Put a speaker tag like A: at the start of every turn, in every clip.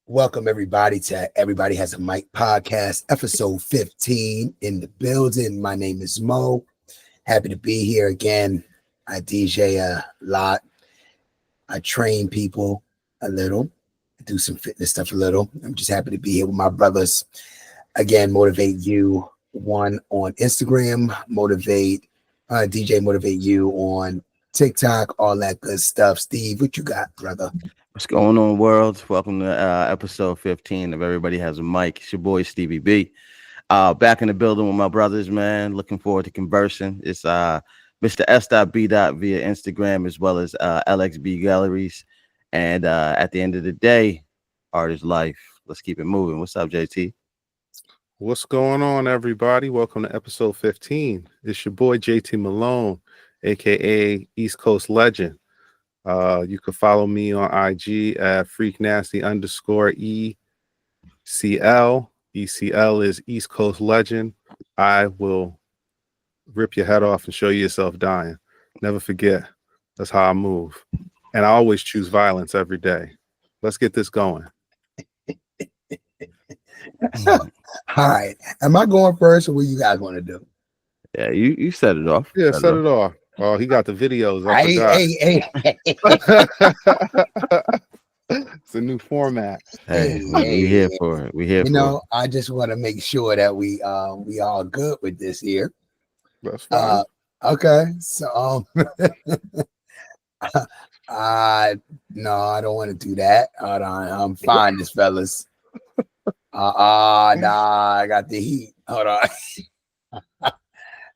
A: Welcome everybody to Everybody Has a Mic podcast, episode 15 in the building. My name is Mo. Happy to be here again. I DJ a lot. I train people a little. I do some fitness stuff a little. I'm just happy to be here with my brothers. Again, motivate you one on Instagram, DJ motivate you on TikTok, all that good stuff. Steve, what you got, brother?
B: What's going on, world? Welcome to episode 15 of Everybody Has a Mic. It's your boy, Stevie B. Back in the building with my brothers, man. Looking forward to conversing. It's Mr. S.B. via Instagram as well as LXB Galleries. And at the end of the day, art is life. Let's keep it moving. What's up, JT?
C: What's going on, everybody? Welcome to episode 15. It's your boy, JT Malone, a.k.a. East Coast Legend. You can follow me on IG at freaknasty_ECL. ECL is East Coast Legend. I will rip your head off and show you yourself dying. Never forget. That's how I move. And I always choose violence every day. Let's get this going.
A: All right. Am I going first or what you guys want to do?
B: Yeah, you set it off.
C: Yeah, set it off. Oh, he got the videos. I forgot. It's a new format.
B: Hey, we here for it. We here for it.
A: I just want to make sure that we all good with this here.
C: That's fine.
A: Okay. So no, I don't want to do that. Hold on. I'm fine, this fellas. Nah, I got the heat. Hold on.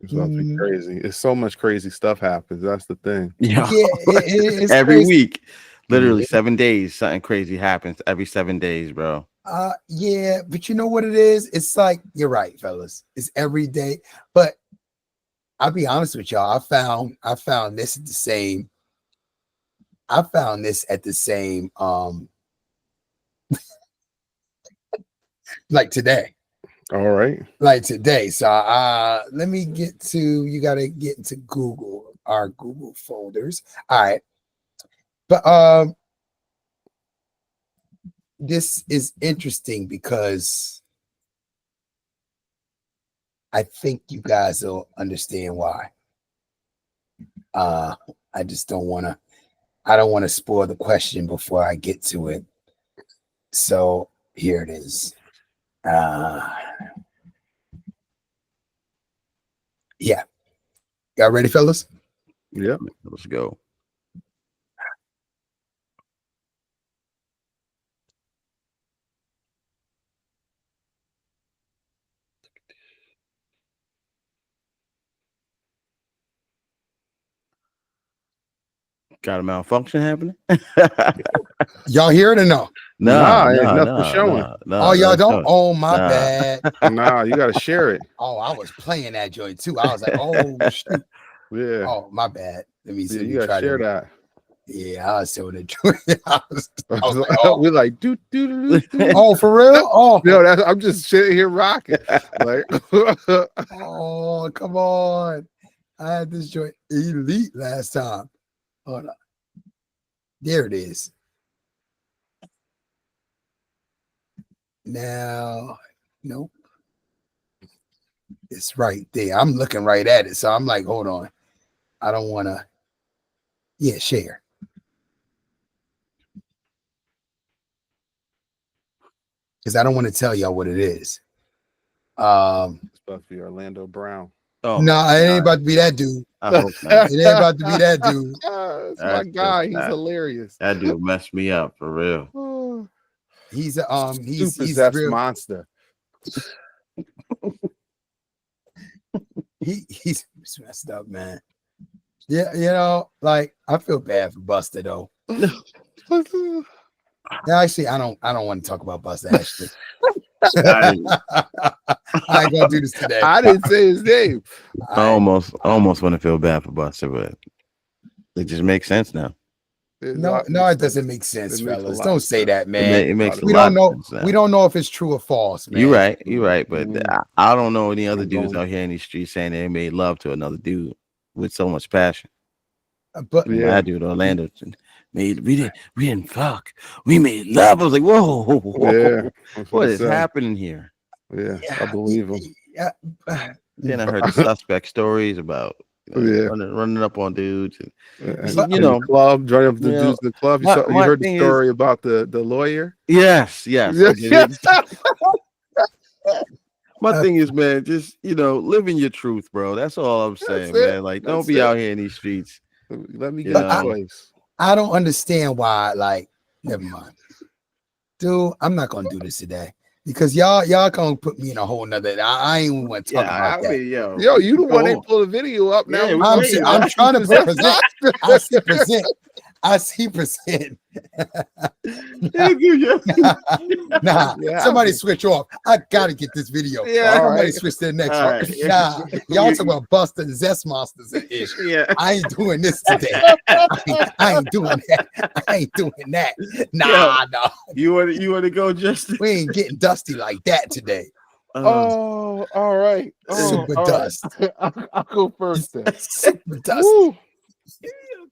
C: It's nothing crazy. It's so much crazy stuff happens. That's the thing.
B: Yeah.
A: It's
B: every
A: crazy.
B: week, literally 7 days, something crazy happens every 7 days, bro.
A: Yeah, but you know what it is? It's like, you're right, fellas. It's every day. But I'll be honest with y'all. I found this at the same. I found this at the same like today.
C: All right.
A: Like today. So let me get to, you got to get into Google, our Google folders. All right. But this is interesting because I think you guys will understand why. I just don't want to spoil the question before I get to it. So here it is. Yeah. Y'all ready, fellas?
C: Yeah.
B: Let's go. Got a malfunction happening?
A: Y'all hear it or no?
C: Nothing showing.
A: Oh, y'all don't? Oh, my bad.
C: Nah, you got to share it.
A: Oh, I was playing that joint too. I was like, oh, shoot.
C: Yeah.
A: Oh, my bad. Let me see.
C: Yeah, you got to share that.
A: Yeah, I was showing the joint. I was like,
C: oh. We're like, do.
A: Oh, for real? Oh,
C: no, I'm just sitting here rocking. Like,
A: oh, come on. I had this joint elite last time. Hold on. There it is. Now, nope. It's right there. I'm looking right at it. So I'm like, hold on. I don't want to. Yeah, share. Because I don't want to tell y'all what it is.
C: It's supposed to be Orlando Brown.
A: Oh, no, it ain't about to be that dude.
B: I hope not.
A: It ain't about to be that dude.
C: It's my guy. He's hilarious.
B: That dude messed me up for real.
A: He's
C: he's real monster.
A: He's messed up, man. Yeah, like I feel bad for Busta though. Actually, I don't want to talk about Busta. Actually, I ain't gonna do this today.
C: I didn't say his name.
B: I almost want to feel bad for Busta, but it just makes sense now.
A: No, it doesn't make sense, fellas. Don't say that, man.
B: It makes
A: we don't know. We don't know if it's true or false, man.
B: You're right. But I don't know any other dudes out here in these streets saying they made love to another dude with so much passion.
A: But
B: that dude, Orlando, we didn't fuck. We made love. I was like, whoa,
C: Yeah,
B: what is happening here?
C: Yeah, I believe him.
A: Yeah.
B: Then I heard the suspect stories about
C: Yeah.
B: running up on dudes.
C: And,
B: So,
C: the club, joining up the
B: you know,
C: dudes in the club.
B: my
C: You heard the
B: thing
C: story about the lawyer?
B: yes, I did. My
C: That's
B: thing is, man, just living your truth, bro. That's all I'm saying,
C: it.
B: man. Like, don't
C: That's
B: be
C: it.
B: out here in these streets.
C: Let me
B: You
C: get a
B: know.
C: place.
A: I don't understand why. Like, never mind, dude. I'm not gonna do this today because y'all gonna put me in a whole nother. I ain't even want to talk about that.
B: mean,
C: Yo, you the one that pulled the video up. Now
B: Yeah,
A: I'm trying to present. I see present. Nah, somebody switch off. I gotta get this video.
B: Yeah,
A: somebody switch to the next one.
B: right.
A: Nah, y'all talk about Busta and Zest monsters and ish.
B: Yeah.
A: I ain't doing this today. I ain't doing that. I ain't doing that. Nah.
B: You want to go, Justin?
A: We ain't getting dusty like that today.
C: Oh, all right.
A: Super dust.
C: Right. I'll go first then.
A: Super dust.
C: Woo.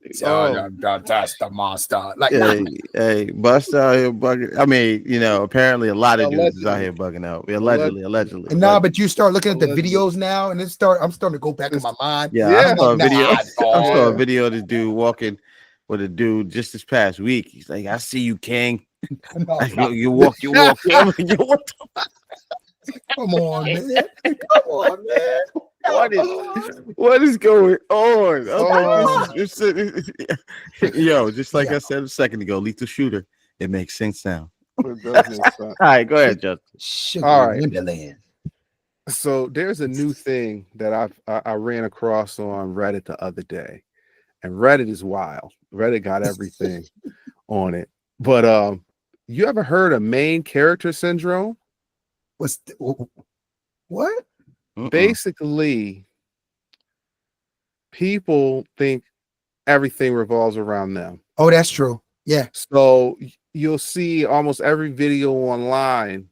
A: That's the monster. Like,
B: hey, Busta out here bugging. I mean, apparently a lot of dudes is out here bugging out. Allegedly.
A: Nah, but you start looking at the videos now, and I'm starting to go back in my mind.
B: Yeah, I saw a video.
A: Nah,
B: I saw a video of this dude walking with a dude just this past week. He's like, "I see you, King."
A: No.
B: You walk. I'm like, yo, what the
A: Come on, man. Come on, man.
B: What is going on? Yo, just like I said a second ago, lethal shooter. It makes sense now.
C: It does make sense.
B: All right, go ahead, Justin.
A: All right. Wonderland.
C: So there's a new thing that I ran across on Reddit the other day, and Reddit is wild. Reddit got everything on it. But you ever heard of main character syndrome?
A: What?
C: Basically, people think everything revolves around them.
A: Oh, that's true. Yeah.
C: So you'll see almost every video online,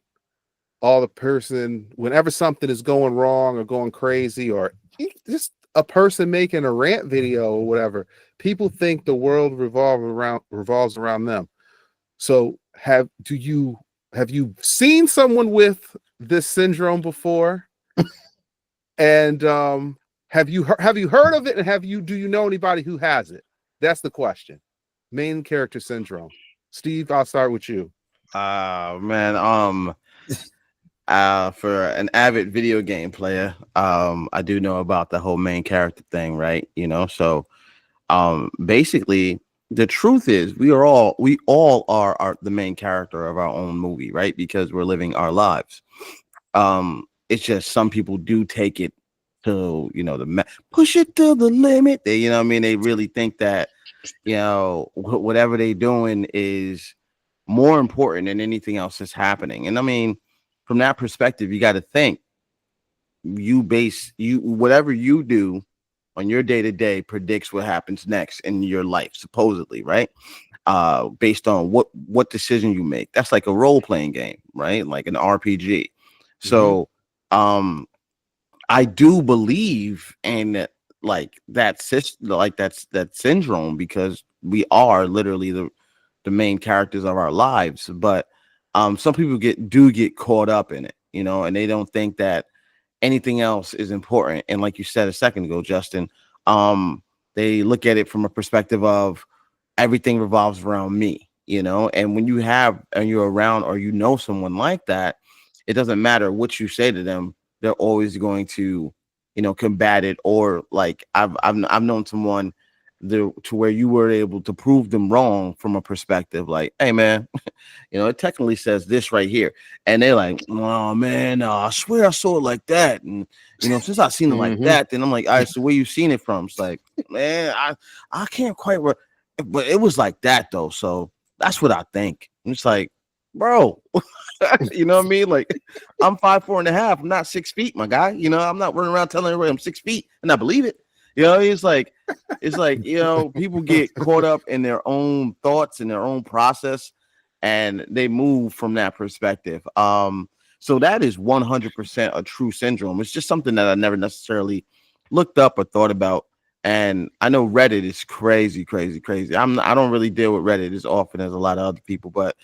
C: whenever something is going wrong or going crazy, or just a person making a rant video or whatever, people think the world revolves around them. So have you seen someone with this syndrome before? And have you heard of it? And do you know anybody who has it? That's the question. Main character syndrome. Steve, I'll start with you.
B: Man, for an avid video game player, I do know about the whole main character thing, right? So basically the truth is we all are the main character of our own movie, right? Because we're living our lives. It's just some people do take it to, push it to the limit. They, they really think that, whatever they're doing is more important than anything else that's happening. And I mean, from that perspective, you got to think whatever you do on your day-to-day predicts what happens next in your life, supposedly, right? Based on what decision you make. That's like a role-playing game, right? Like an RPG. So I do believe in that syndrome, because we are literally the main characters of our lives. But some people get caught up in it, and they don't think that anything else is important. And like you said a second ago, Justin, they look at it from a perspective of everything revolves around me, and when you're around or someone like that, it doesn't matter what you say to them, they're always going to, combat it. Or like I've known someone to where you were able to prove them wrong from a perspective like, hey man, it technically says this right here, and they're like, oh man, I swear I saw it like that, and since I've seen it like that, then I'm like, all right, so where you seen it from? It's like, man, I can't quite but it was like that though, so that's what I think. And it's like, bro, you know what I mean? Like, I'm 5'4.5", I'm not 6 feet, my guy. I'm not running around telling everybody I'm 6 feet and I believe it. It's like, people get caught up in their own thoughts and their own process, and they move from that perspective. So that is 100% a true syndrome. It's just something that I never necessarily looked up or thought about And I know Reddit is crazy. I don't really deal with Reddit as often as a lot of other people, but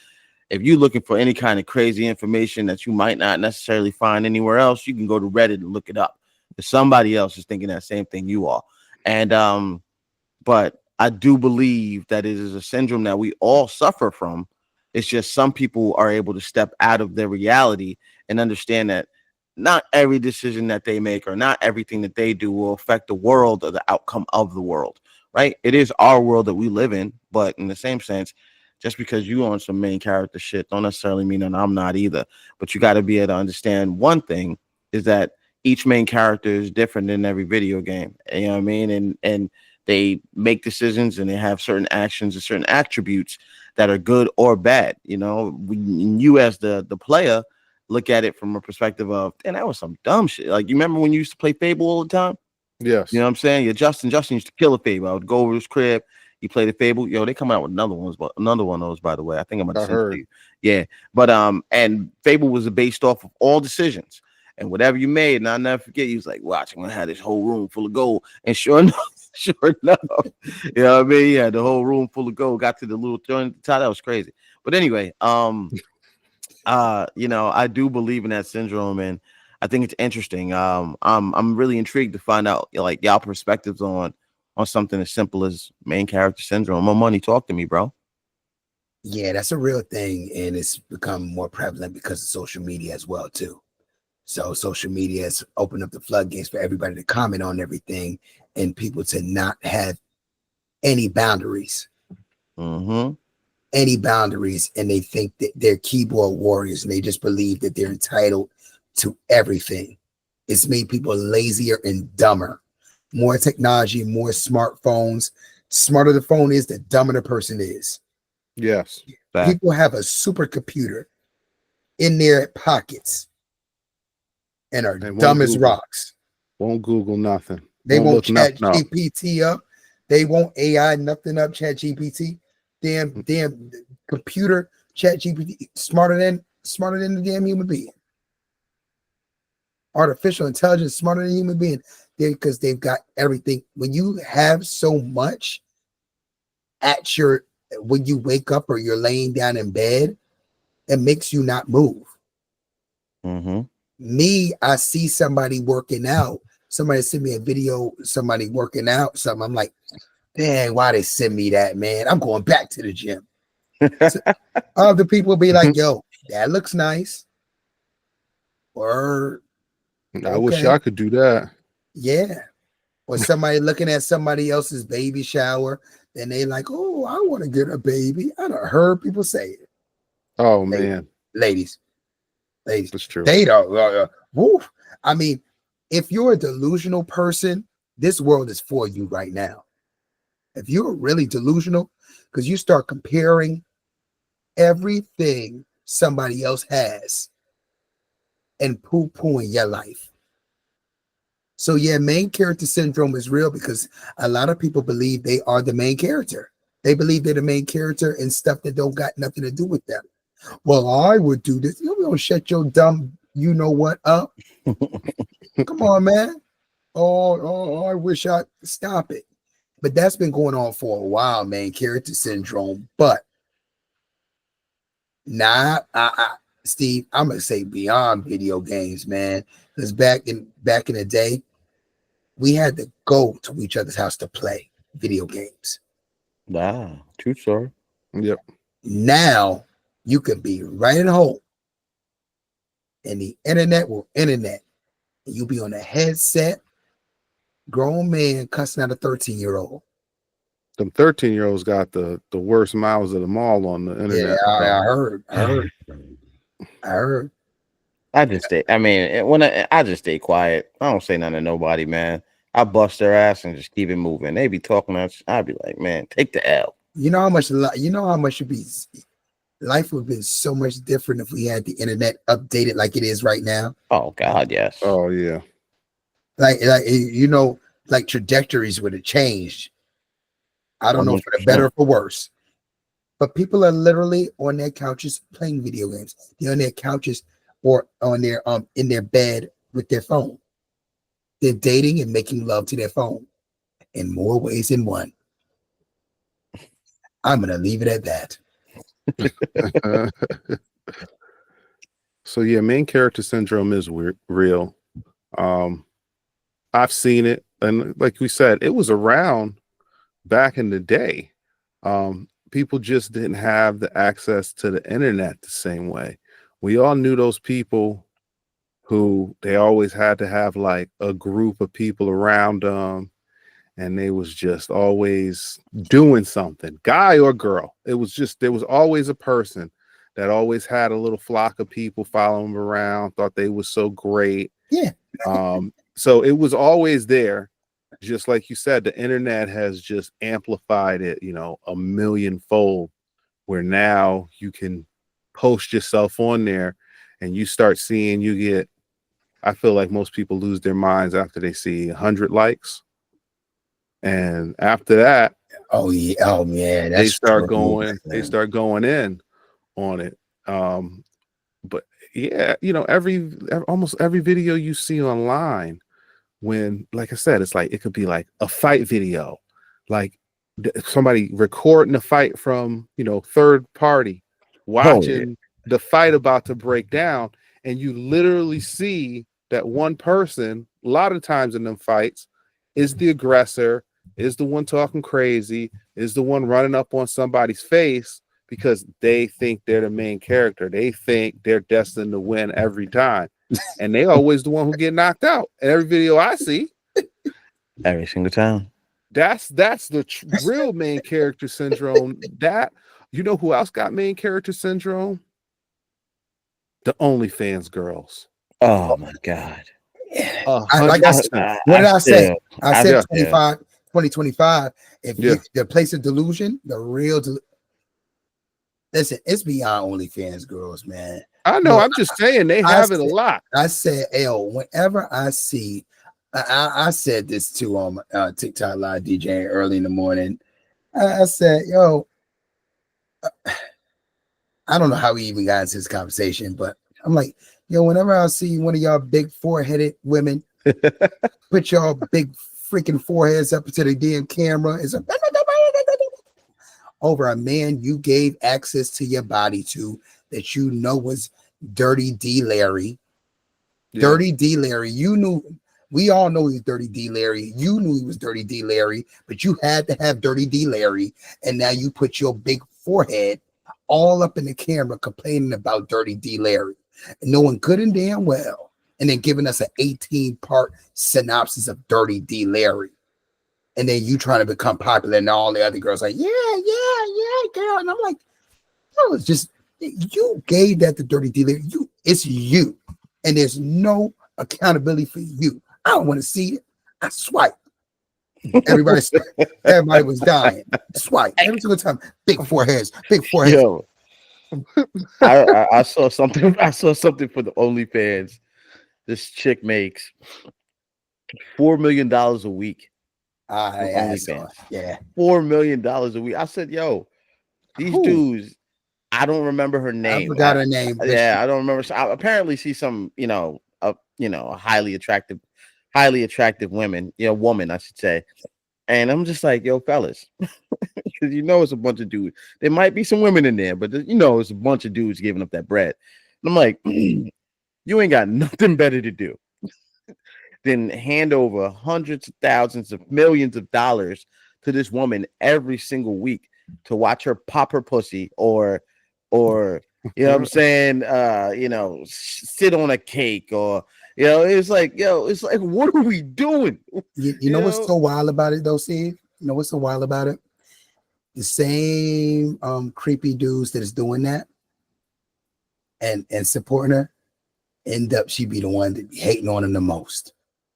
B: if you're looking for any kind of crazy information that you might not necessarily find anywhere else, you can go to Reddit and look it up. If somebody else is thinking that same thing you are. And but I do believe that it is a syndrome that we all suffer from. It's just some people are able to step out of their reality and understand that not every decision that they make or not everything that they do will affect the world or the outcome of the world, right? It is our world that we live in, but in the same sense, just because you on some main character shit don't necessarily mean that I'm not either. But you got to be able to understand one thing is that each main character is different in every video game. You know what I mean? And they make decisions and they have certain actions and certain attributes that are good or bad. You know, you as the player look at it from a perspective of, damn, that was some dumb shit. Like, you remember when you used to play Fable all the time?
C: Yes.
B: You know what I'm saying? Yeah, Justin used to kill a Fable. I would go over his crib. He played a Fable. Yo, they come out with another one of those, by the way. I think I'm about to send it to you. Yeah. But and Fable was based off of all decisions. And whatever you made, and I'll never forget, he was like, watch, I'm gonna have this whole room full of gold. And sure enough, you know what I mean? Yeah, the whole room full of gold. Got to the little joint at the top. That was crazy. But anyway, you know, I do believe in that syndrome, and I think it's interesting. I'm really intrigued to find out like y'all perspectives on something as simple as main character syndrome. My money, talk to me, bro.
A: Yeah, that's a real thing, and it's become more prevalent because of social media as well too. So social media has opened up the floodgates for everybody to comment on everything and people to not have any boundaries.
B: Mm-hmm.
A: Any boundaries, and they think that they're keyboard warriors and they just believe that they're entitled to everything. It's made people lazier and dumber. More technology, more smartphones. Smarter the phone is, the dumber the person is.
C: Yes.
A: People have a supercomputer in their pockets and are dumb as rocks.
C: Won't Google nothing.
A: They won't chat GPT up. They won't AI nothing up, chat GPT. Damn computer, chat GPT, smarter than the damn human being. Artificial intelligence smarter than human being. Because they've got everything. When you have so much when you wake up or you're laying down in bed, it makes you not move.
B: Mm-hmm.
A: Me, I see somebody working out. Somebody sent me a video, somebody working out, something. I'm like, dang, why they send me that, man? I'm going back to the gym. So other people be like, yo, that looks nice. Or
C: I wish I could do that.
A: Yeah. Or somebody looking at somebody else's baby shower, then they like, oh, I want to get a baby. I done heard people say it.
C: Oh, man.
A: Ladies.
C: That's true.
A: They don't. Woof. I mean, if you're a delusional person, this world is for you right now. If you're really delusional, because you start comparing everything somebody else has and poo-pooing your life. So yeah, main character syndrome is real because a lot of people believe they are the main character. They believe they're the main character in stuff that don't got nothing to do with them. Well, I would do this. You don't shut your dumb, you know what up. Come on, man. Oh, I wish I stop it. But that's been going on for a while, main character syndrome. But Steve, I'm gonna say beyond video games, man. Because back in the day, we had to go to each other's house to play video games.
B: True story.
C: Yep.
A: Now you can be right at home, and the internet will internet. And you'll be on a headset, grown man cussing out a 13-year-old.
C: Them 13-year-olds got the worst mouths of them all on the internet.
A: Yeah, I heard.
B: I just stay. I mean, I just stay quiet. I don't say nothing to nobody, man. I bust their ass and just keep it moving. They be talking. I'd be like, man, take the L.
A: You know how much would be. Life would have been so much different if we had the internet updated like it is right now.
B: Oh God, yes.
C: Oh yeah.
A: Like trajectories would have changed. I don't know
B: 100%.
A: for the better or for worse. But people are literally on their couches playing video games. They're on their couches or on their in their bed with their phone. They're dating and making love to their phone. in more ways than one. I'm gonna leave it at that.
C: So yeah, main character syndrome is real. I've seen it, and like we said, it was around back in the day. People just didn't have the access to the internet the same way. We all knew those people who they always had to have like a group of people around them, and they was just always doing something, guy or girl. It was just, there was always a person that always had a little flock of people following them around, thought they was so great.
A: Yeah.
C: So it was always there. Just like you said, the internet has just amplified it, a millionfold, where now you can post yourself on there and you start seeing, I feel like most people lose their minds after they see 100 likes. And after that,
A: oh yeah,
C: they start going in on it. But yeah, almost every video you see online, when, like I said, it's like, it could be like a fight video, like somebody recording a fight from, third party, watching the fight about to break down. And you literally see that one person, a lot of times in them fights, is the aggressor, is the one talking crazy, is the one running up on somebody's face because they think they're the main character. They think they're destined to win every time. And they always the one who get knocked out. In every video I see.
B: Every single time.
C: That's the real main character syndrome. That, who else got main character syndrome? The OnlyFans girls.
B: Oh my God.
A: What did I say? I said 2025. If the place of delusion, the real listen, it's beyond OnlyFans girls, man.
C: I know. I'm just saying they have it a lot.
A: I said, whenever I see, I said this too on TikTok live DJing early in the morning. I said, I don't know how we even got into this conversation, but I'm like, whenever I see one of y'all big foreheaded women, put y'all big freaking foreheads up to the damn camera, it's over a man you gave access to your body to that was Dirty D Larry. Yeah. Dirty D Larry. You knew, we all know he's Dirty D Larry. You knew he was Dirty D Larry, but you had to have Dirty D Larry. And now you put your big forehead all up in the camera complaining about Dirty D Larry. And knowing good and damn well. And then giving us an 18-part synopsis of Dirty D Larry. And then you trying to become popular, and all the other girls like, yeah, girl. And I'm like, no, it's just, you gave that to Dirty D Larry. It's you. And there's no accountability for you. I don't want to see it. I swipe. Everybody was dying. Swipe. Every single time. Big foreheads.
B: Yo, I saw something. I saw something for the OnlyFans. This chick makes $4 million a week.
A: Yeah,
B: $4 million a week. I said, these dudes, I don't remember her name.
A: I forgot her name.
B: Yeah, I don't remember. So apparently she's some, highly attractive woman, woman, I should say. And I'm just like, fellas, because it's a bunch of dudes. There might be some women in there, but it's a bunch of dudes giving up that bread. And I'm like, you ain't got nothing better to do than hand over hundreds of thousands of millions of dollars to this woman every single week to watch her pop her pussy or what I'm saying, sit on a cake or it's like, what are we doing?
A: You know what's so wild about it though, Steve? You know what's so wild about it? The same creepy dudes that is doing that and supporting her, she be the one that be hating on him the most.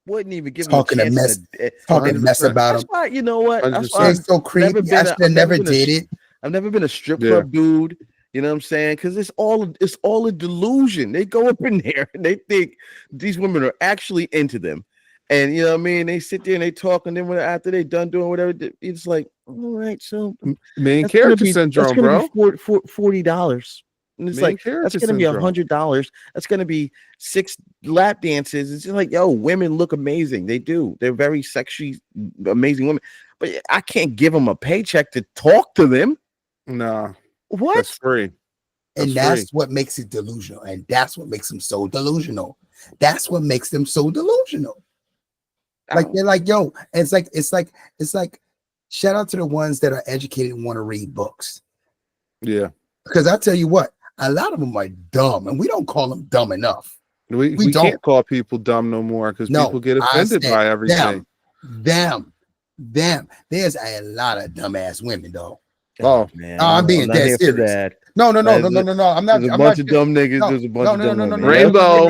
B: Wouldn't even give
A: talking
B: him a
A: mess about him.
B: Why, you know what?
A: That's why it's so creepy. I never did it.
B: I've never been a strip club dude. You know what I'm saying? Because it's all a delusion. They go up in there and they think these women are actually into them. And you know what I mean? They sit there and they talk, and then after they done doing whatever, it's like, all right, so
C: main character syndrome, bro.
B: $40. And it's
C: Main
B: like, that's
C: character
B: going to be
C: syndrome.
B: $100. That's going to be 6 lap dances. It's just like, yo, women look amazing. They do. They're very sexy, amazing women. But I can't give them a paycheck to talk to them.
C: Nah,
B: What?
C: that's free.
A: And that's what makes it delusional. And that's what makes them so delusional. That's what makes them so delusional. Like they're like, yo, it's like, shout out to the ones that are educated and want to read books.
C: Yeah.
A: Because I tell you what, a lot of them are dumb, and we don't call them dumb enough.
C: We
A: don't
C: can't call people dumb no more because people get offended by everything.
A: Them. There's a lot of dumbass women, though.
B: Oh man,
A: I'm being dead serious. No. I'm not.
B: There's a bunch of dumb niggas. There's a bunch of dumb women.
C: Rainbow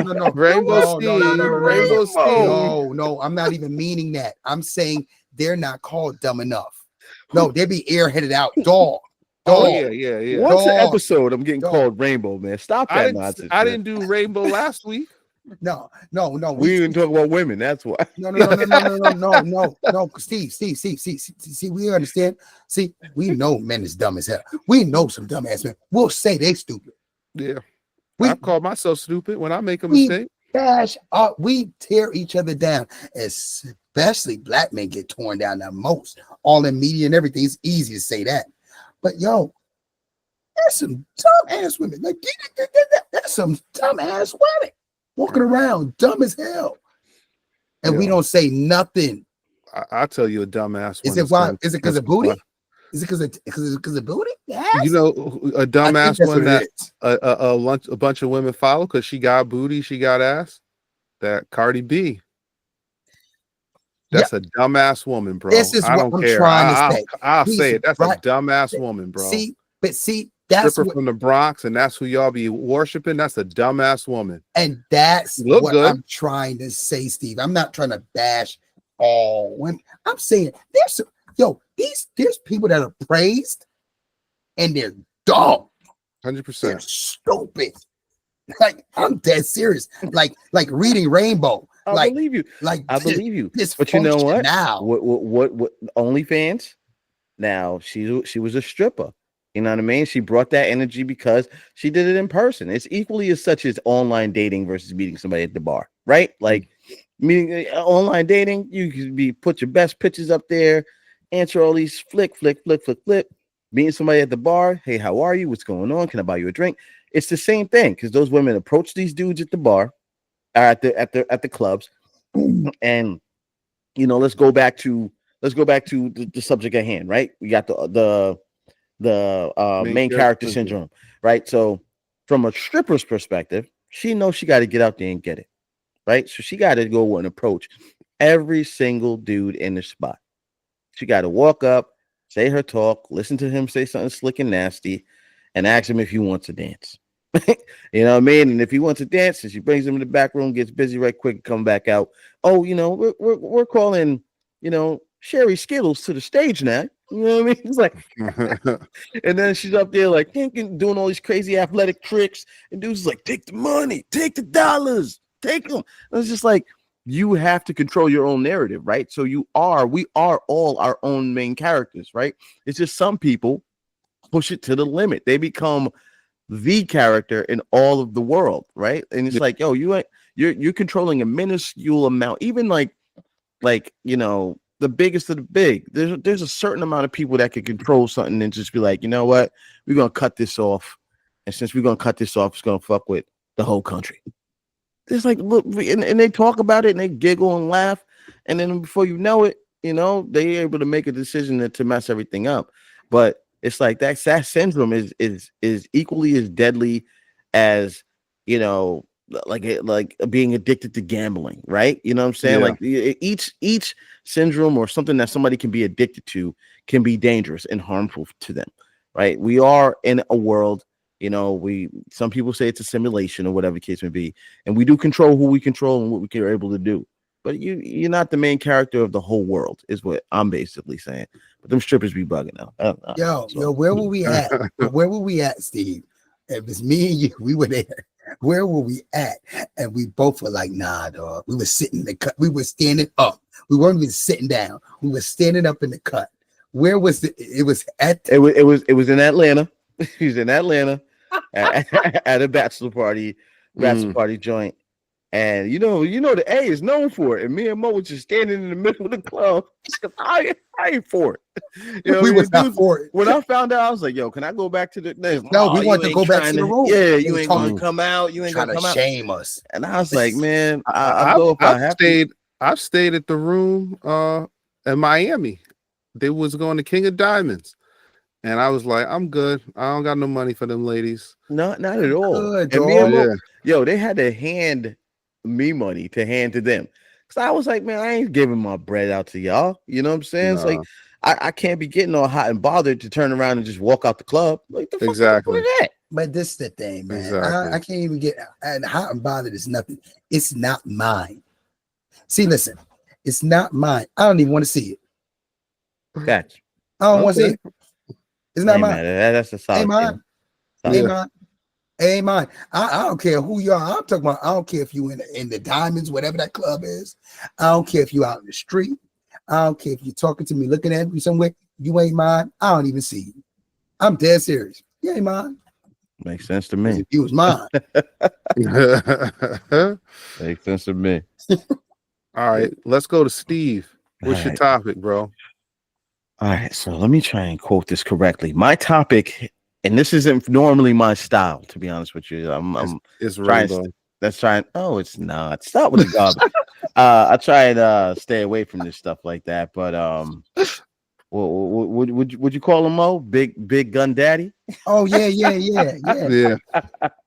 C: Steve.
A: No. I'm not even meaning that. I'm saying they're not called dumb enough. No, they be airheaded out, dog.
C: Oh yeah.
B: Once an episode, I'm getting called Rainbow, man. Stop that nonsense.
C: I didn't do Rainbow last week.
A: No.
B: We didn't talk about women. That's why.
A: No. Steve. See, we understand. See, we know men is dumb as hell. We know some dumbass men. We'll say they stupid.
C: Yeah. I call myself stupid when I make a mistake.
A: We tear each other down, especially black men get torn down the most. All in media and everything. It's easy to say that. But yo, there's some dumbass women. Like there's some dumbass women walking around dumb as hell, and we don't say nothing.
C: I'll tell you a dumbass one.
A: Is it why? Is it because of booty? Is it because of booty? Yes.
C: You know, a dumbass one that a bunch of women follow because she got booty, she got ass. That Cardi B. That's a dumbass woman, bro.
A: This is what I'm trying to say.
C: I'll say it. That's a dumbass woman, bro.
A: See, that's
C: stripper from the Bronx, and that's who y'all be worshiping. That's a dumbass woman.
A: And that's what I'm trying to say, Steve. I'm not trying to bash all women. I'm saying there's people that are praised and they're dumb.
C: 100%.
A: They're stupid. Like I'm dead serious. Like reading Rainbow.
B: I believe you. I believe you. But you know what?
A: Now,
B: what OnlyFans? Now she was a stripper. You know what I mean? She brought that energy because she did it in person. It's equally as such as online dating versus meeting somebody at the bar, right? Like meeting online dating, you could put your best pictures up there, answer all these flick. Meeting somebody at the bar, hey, how are you? What's going on? Can I buy you a drink? It's the same thing because those women approach these dudes at the bar, at the clubs, and let's go back to the subject at hand, right? We got the main character syndrome, right? So from a stripper's perspective, she knows she got to get out there and get it, right? So she got to go and approach every single dude in the spot. She got to walk up, say her talk, listen to him say something slick and nasty, and ask him if he wants to dance. You know what I mean? And if he wants to dance, and she brings him in the back room, gets busy right quick, and come back out. Oh, we're calling, Sherry Skittles to the stage now. You know what I mean? It's like, and then she's up there like doing all these crazy athletic tricks, and dude's like, take the money, take the dollars, take them. And it's just like, you have to control your own narrative, right? So we are all our own main characters, right? It's just some people push it to the limit. They become the character in all of the world, right? And it's like, yo, you're controlling a minuscule amount, even like the biggest of the big. There's a certain amount of people that can control something and just be like, you know what, we're gonna cut this off, and since we're gonna cut this off, it's gonna fuck with the whole country. It's like, look, and they talk about it and they giggle and laugh, and then before you know it, they're able to make a decision to mess everything up. But it's like that syndrome is equally as deadly as like being addicted to gambling, right? You know what I'm saying?
C: Yeah.
B: Like each syndrome or something that somebody can be addicted to can be dangerous and harmful to them, right? We are in a world, some people say it's a simulation or whatever the case may be, and we do control who we control and what we are able to do. But you're not the main character of the whole world, is what I'm basically saying. But them strippers be bugging out.
A: Yo, where were we at? Where were we at, Steve? If it's me and you, we were there. Where were we at? And we both were like, nah, dog. We were sitting in the cut. We were standing up. We weren't even sitting down. We were standing up in the cut. Where was it? It was in Atlanta.
B: He was in Atlanta. at a bachelor party joint. And you know the A is known for it. And me and Mo was just standing in the middle of the club. I ain't for it. You know,
A: we
B: what
A: was
B: I mean?
A: not for it.
B: When I found out, I was like, "Yo, can I go back to the?"
A: No, we
B: you
A: want to
B: ain't
A: go back
B: trying
A: to the room.
B: Yeah,
A: They
B: you ain't
A: talking-
B: going to come out. You ain't
A: trying
B: going to
A: to
B: come out.
A: shame us.
B: And I was like, "Man, I'll go if I have
C: stayed. I've stayed at the room in Miami. They was going to King of Diamonds, and I was like, I'm good. I don't got no money for them ladies.
B: Not at all."
A: Good,
B: And me and
A: dog.
B: Mo, yo, they had to hand me money to hand to them. Cause I was like, man, I ain't giving my bread out to y'all. You know what I'm saying? It's like I can't be getting all hot and bothered to turn around and just walk out the club. Like the fuck
C: Exactly.
B: that?
A: But this is the thing, man.
C: Exactly.
A: I can't even get and hot and bothered is nothing. It's not mine. See, listen, it's not mine. I don't even want to see it.
B: Gotcha.
A: I don't want to see it. It's not mine.
B: That's a solid.
A: Ain't mine. Ain't mine. Ain't mine. I don't care who you are. I'm talking about. I don't care if you in the Diamonds, whatever that club is. I don't care if you out in the street. I don't care if you're talking to me, looking at me somewhere. You ain't mine. I don't even see you. I'm dead serious. You ain't mine.
B: Makes sense to me.
A: If you was mine.
B: Makes sense to me.
C: All right, let's go to Steve. What's your topic, bro?
B: All right, so let me try and quote this correctly. My topic, and this isn't normally my style, to be honest with you.
C: It's
B: trying. Let's try. Oh, it's not. Stop with the garbage. I try and stay away from this stuff like that. But would you call him Mo? Big gun daddy?
A: Oh yeah.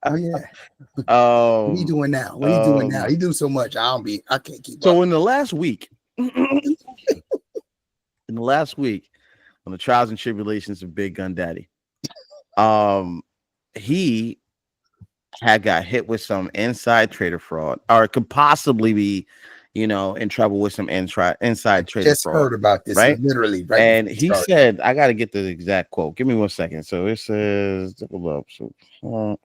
A: Oh yeah. What are you doing now? What are you doing now? You do so much. I can't keep up.
B: So in the last week, on the trials and tribulations of Big Gun Daddy, he had got hit with some inside trader fraud, or could possibly be, in trouble with some inside trader fraud.
A: Just heard about this,
B: right?
A: Literally, right?
B: And he said, I got to get the exact quote. Give me 1 second. So it says, hold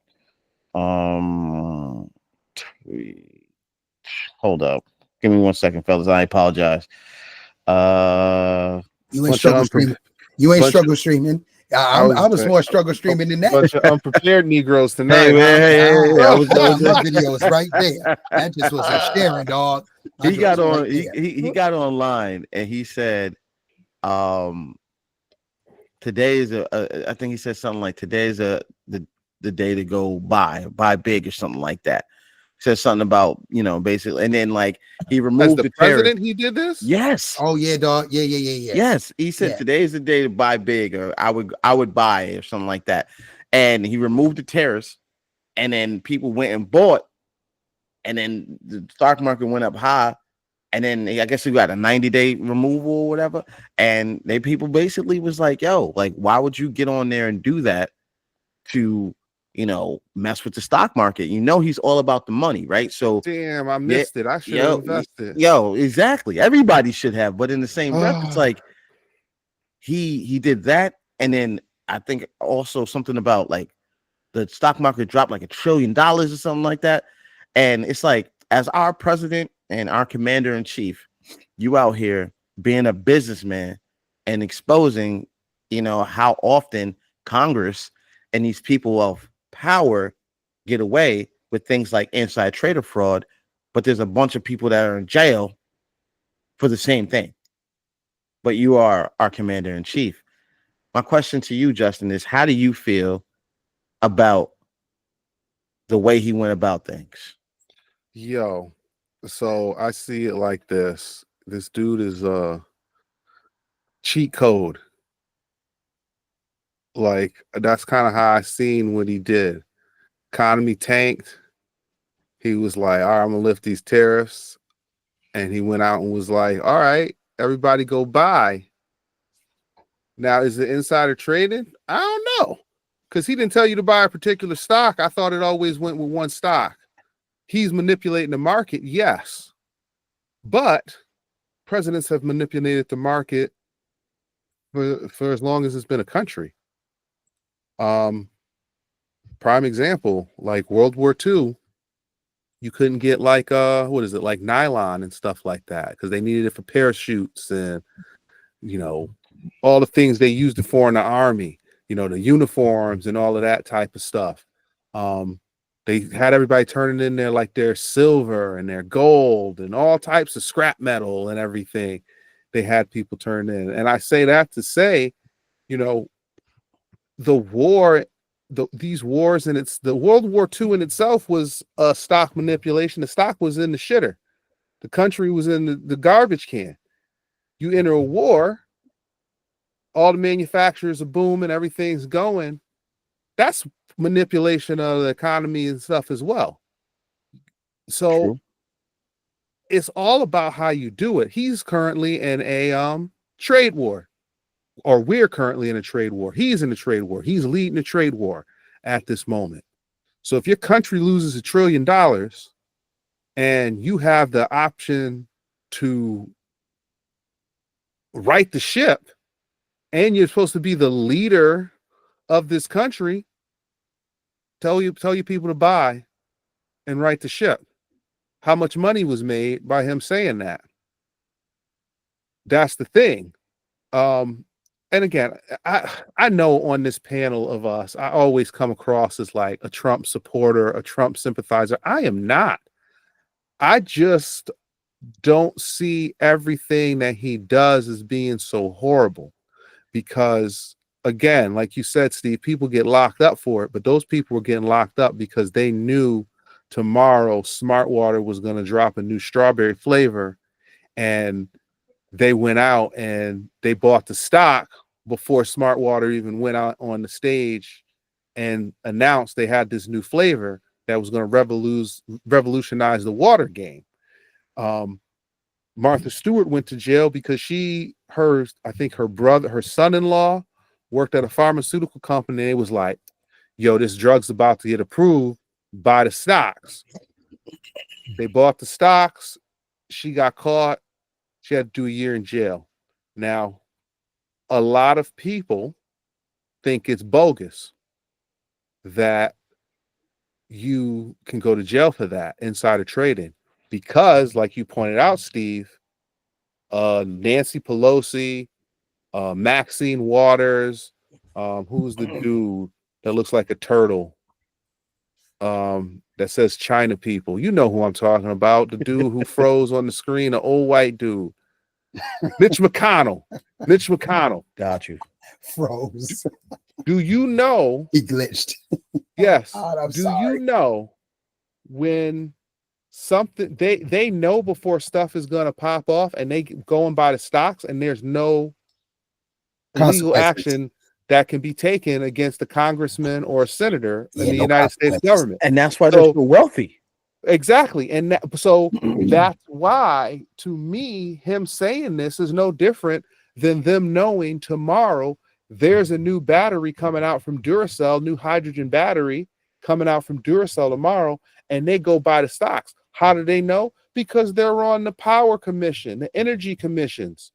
B: up. Give me 1 second, fellas. I apologize.
A: You ain't struggle streaming. You ain't struggle streaming. I was more struggle streaming than that.
C: Bunch of unprepared Negroes tonight.
B: Hey,
A: my video is right there. That just was a sharing, dog.
B: He got on. He got online and he said, "Today is I think he said something like today is the day to go buy big or something like that." Says something about basically, and then like he removed the
C: president. He did this.
B: Yes.
A: Oh yeah, dog. Yeah.
B: Yes, he said today is the day to buy big, or I would buy or something like that. And he removed the tariffs, and then people went and bought, and then the stock market went up high, and then I guess he got a 90-day removal or whatever. And people basically was like, "Yo, like, why would you get on there and do that to?" Mess with the stock market. He's all about the money, right? So
C: damn, I missed it. I should have invested.
B: Exactly. Everybody should have, but in the same breath, it's like he did that, and then I think also something about like the stock market dropped like $1 trillion or something like that. And it's like, as our president and our commander in chief, you out here being a businessman and exposing, how often Congress and these people of power get away with things like inside trader fraud, but there's a bunch of people that are in jail for the same thing. But you are our commander in chief. My question to you, Justin, is how do you feel about the way he went about things?
C: Yo, so I see it like this. This dude is a cheat code. Like, that's kind of how I seen what he did. Economy tanked. He was like, all right, I'm gonna lift these tariffs. And he went out and was like, all right, everybody go buy. Now, is it insider trading? I don't know. Because he didn't tell you to buy a particular stock. I thought it always went with one stock. He's manipulating the market, yes. But presidents have manipulated the market for as long as it's been a country. Prime example, like World War II, you couldn't get like like nylon and stuff like that because they needed it for parachutes and all the things they used it for in the army, the uniforms and all of that type of stuff. They had everybody turning in their silver and their gold and all types of scrap metal and everything. They had people turn in. And I say that to say, the war, these wars, and it's the World War II in itself was a stock manipulation. The stock was in the shitter. The country was in the garbage can. You enter a war, all the manufacturers are booming, everything's going. That's manipulation of the economy and stuff as well. So
B: True.
C: It's all about how you do it. He's currently in a trade war, or we're currently in a trade war. He's in a trade war. He's leading a trade war at this moment. So if your country loses $1 trillion and you have the option to right the ship, and you're supposed to be the leader of this country, tell your people to buy and right the ship. How much money was made by him saying that? That's the thing. And again, I know on this panel of us, I always come across as like a Trump supporter, a Trump sympathizer. I am not. I just don't see everything that he does as being so horrible, because again, like you said, Steve, people get locked up for it, but those people were getting locked up because they knew tomorrow Smart Water was going to drop a new strawberry flavor, and they went out and they bought the stock before Smart Water even went out on the stage and announced they had this new flavor that was going to revolutionize the water game. Martha Stewart went to jail because I think her son-in-law worked at a pharmaceutical company. And it was like, yo, this drug's about to get approved, buy the stocks. They bought the stocks. She got caught. She had to do a year in jail. Now, a lot of people think it's bogus that you can go to jail for that, insider trading, because, like you pointed out, Steve, Nancy Pelosi, Maxine Waters, who's the dude that looks like a turtle, that says China people? You know who I'm talking about. The dude who froze on the screen, an old white dude. Mitch McConnell.
B: Got you.
A: Froze.
C: Do you know?
A: He glitched.
C: Yes.
A: God, I'm
C: Do
A: sorry.
C: you know when something they know before stuff is going to pop off, and they go and buy the stocks, and there's no legal action that can be taken against a congressman or a senator in the United States government?
B: And that's why they're so wealthy.
C: Exactly. And so that's why, to me, him saying this is no different than them knowing tomorrow there's a new battery coming out from Duracell, new hydrogen battery coming out from Duracell tomorrow, and they go buy the stocks. How do they know? Because they're on the power commission, the energy commissions.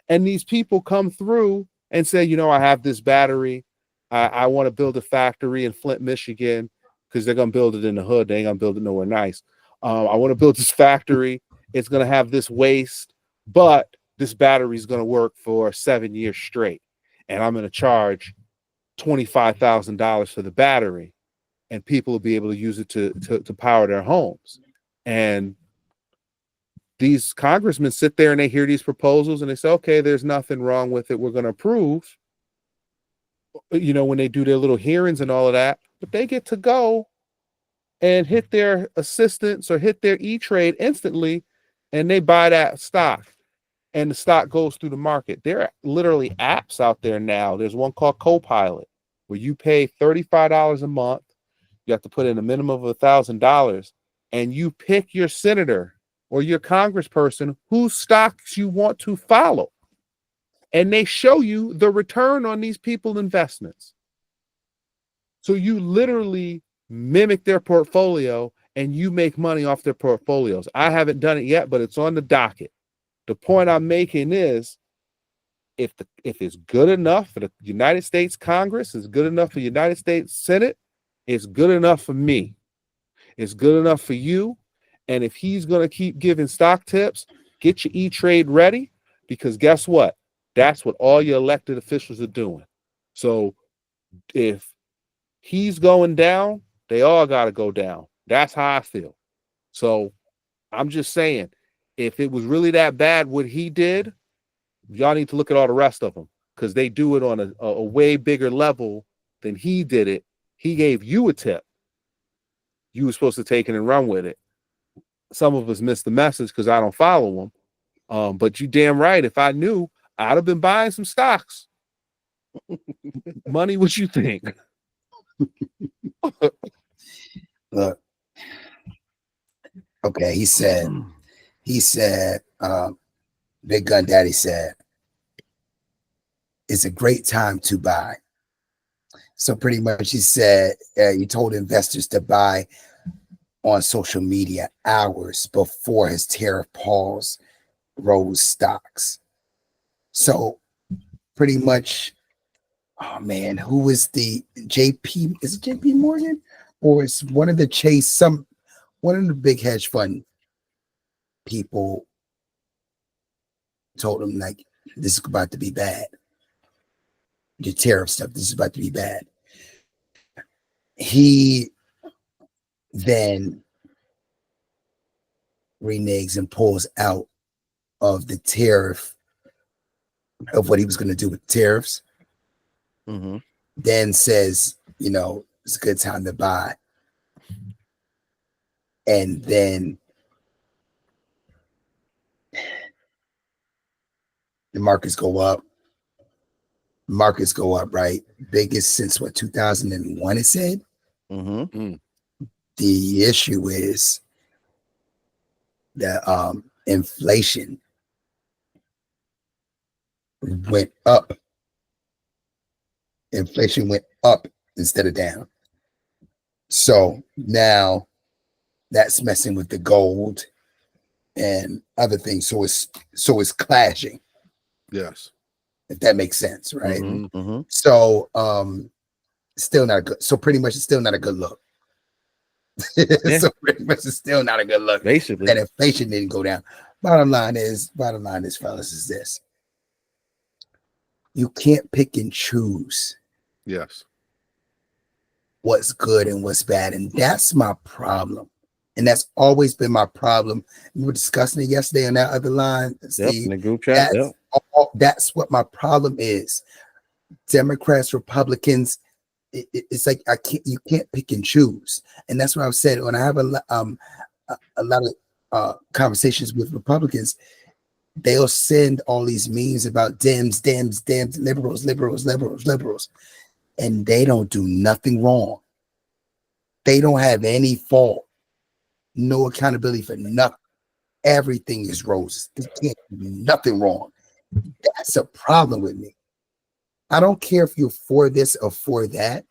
C: And these people come through and say, I have this battery. I want to build a factory in Flint, Michigan, because they're going to build it in the hood. They ain't going to build it nowhere nice. I want to build this factory. It's going to have this waste, but this battery is going to work for 7 years straight. And I'm going to charge $25,000 for the battery, and people will be able to use it to power their homes. And these congressmen sit there and they hear these proposals and they say, okay, there's nothing wrong with it. We're going to approve, when they do their little hearings and all of that, but they get to go and hit their assistants or hit their E-Trade instantly, and they buy that stock, and the stock goes through the market. There are literally apps out there now. There's one called Copilot, where you pay $35 a month. You have to put in a minimum of $1,000, and you pick your senator or your congressperson whose stocks you want to follow. And they show you the return on these people's investments. So you literally mimic their portfolio, and you make money off their portfolios. I haven't done it yet, but it's on the docket. The point I'm making is, if it's good enough for the United States Congress, it's good enough for the United States Senate, it's good enough for me. It's good enough for you. And if he's going to keep giving stock tips, get your E-Trade ready, because guess what? That's what all your elected officials are doing. So if he's going down, They all got to go down. That's how I feel. So I'm just saying, if it was really that bad what he did, y'all need to look at all the rest of them, because they do it on a way bigger level than he did it. He gave you a tip. You were supposed to take it and run with it. Some of us missed the message because I don't follow him. But you damn right. If I knew, I'd have been buying some stocks. Money, what you think?
A: Look. Okay, he said, Big Gun Daddy said, it's a great time to buy. So pretty much he said, he told investors to buy on social media hours before his tariff pause rose stocks. So pretty much, oh man, who was the JP? Is it JP Morgan? Or it's one of the Chase, one of the big hedge fund people told him, like, this is about to be bad. Your tariff stuff, this is about to be bad. He then reneges and pulls out of the tariff, of what he was going to do with tariffs.
B: Mm-hmm.
A: Then says, it's a good time to buy. And then the markets go up. Right? Biggest since what, 2001, it said?
B: Mm-hmm.
A: The issue is that inflation went up. Inflation went up instead of down. So now that's messing with the gold and other things. So it's clashing.
C: Yes.
A: If that makes sense, right?
B: Mm-hmm. Mm-hmm.
A: So still not good. So pretty much it's still not a good look.
B: Yeah.
A: So pretty much it's still not a good look.
B: Basically.
A: That inflation didn't go down. Bottom line is, fellas, is this. You can't pick and choose.
C: Yes.
A: What's good and what's bad. And that's my problem. And that's always been my problem. We were discussing it yesterday on that other line.
B: Steve, in the group chat.
A: That's what my problem is. Democrats, Republicans, it's like you can't pick and choose. And that's what I've said. When I have a lot of conversations with Republicans, they'll send all these memes about Dems, liberals, and they don't do nothing wrong. They don't have any fault. No accountability for nothing. Everything is roses. They can't do nothing wrong. That's a problem with me. I don't care if you're for this or for that.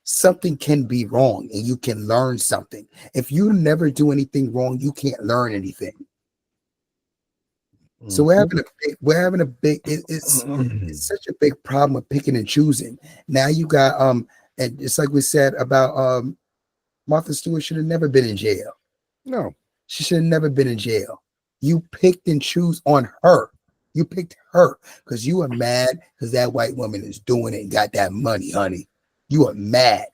A: Something can be wrong and you can learn something. If you never do anything wrong, you can't learn anything. So we're having a big it's such a big problem with picking and choosing. Now you got and it's like we said about Martha Stewart should have never been in jail.
C: No,
A: she should have never been in jail. You picked and choose on her. You picked her because you are mad because that white woman is doing it and got that money, honey. You are mad.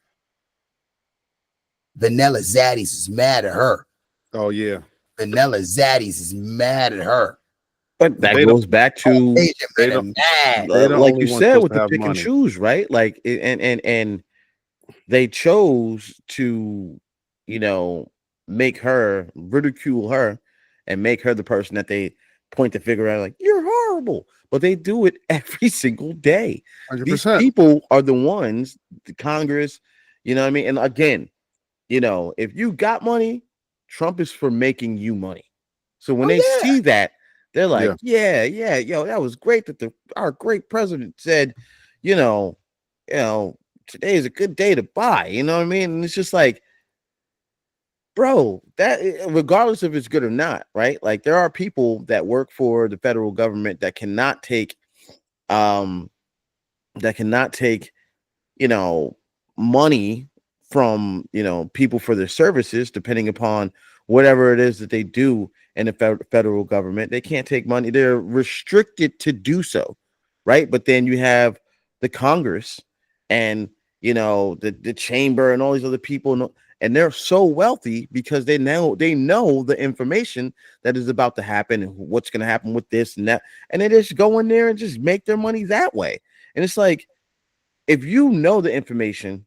A: Vanilla Zaddies is mad at her.
C: Oh yeah,
A: Vanilla Zaddies is mad at her.
B: But that goes back to
C: like
B: you said with the pick and choose, right? Like and they chose to, make her, ridicule her, and make her the person that they point the figure at, like, you're horrible. But they do it every single day.
C: 100%.
B: These people are the ones, the Congress, you know what I mean? And again, if you got money, Trump is for making you money. So when they see that, they're like, yeah, yo, that was great that our great president said, today is a good day to buy. You know what I mean? And it's just like, bro, that regardless if it's good or not, right? Like there are people that work for the federal government that cannot take money from, people for their services, depending upon whatever it is that they do in the federal government. They can't take money. They're restricted to do so, right? But then you have the Congress, and the chamber and all these other people, and they're so wealthy because they know the information that is about to happen and what's going to happen with this and that, and they just go in there and just make their money that way. And it's like, if you know the information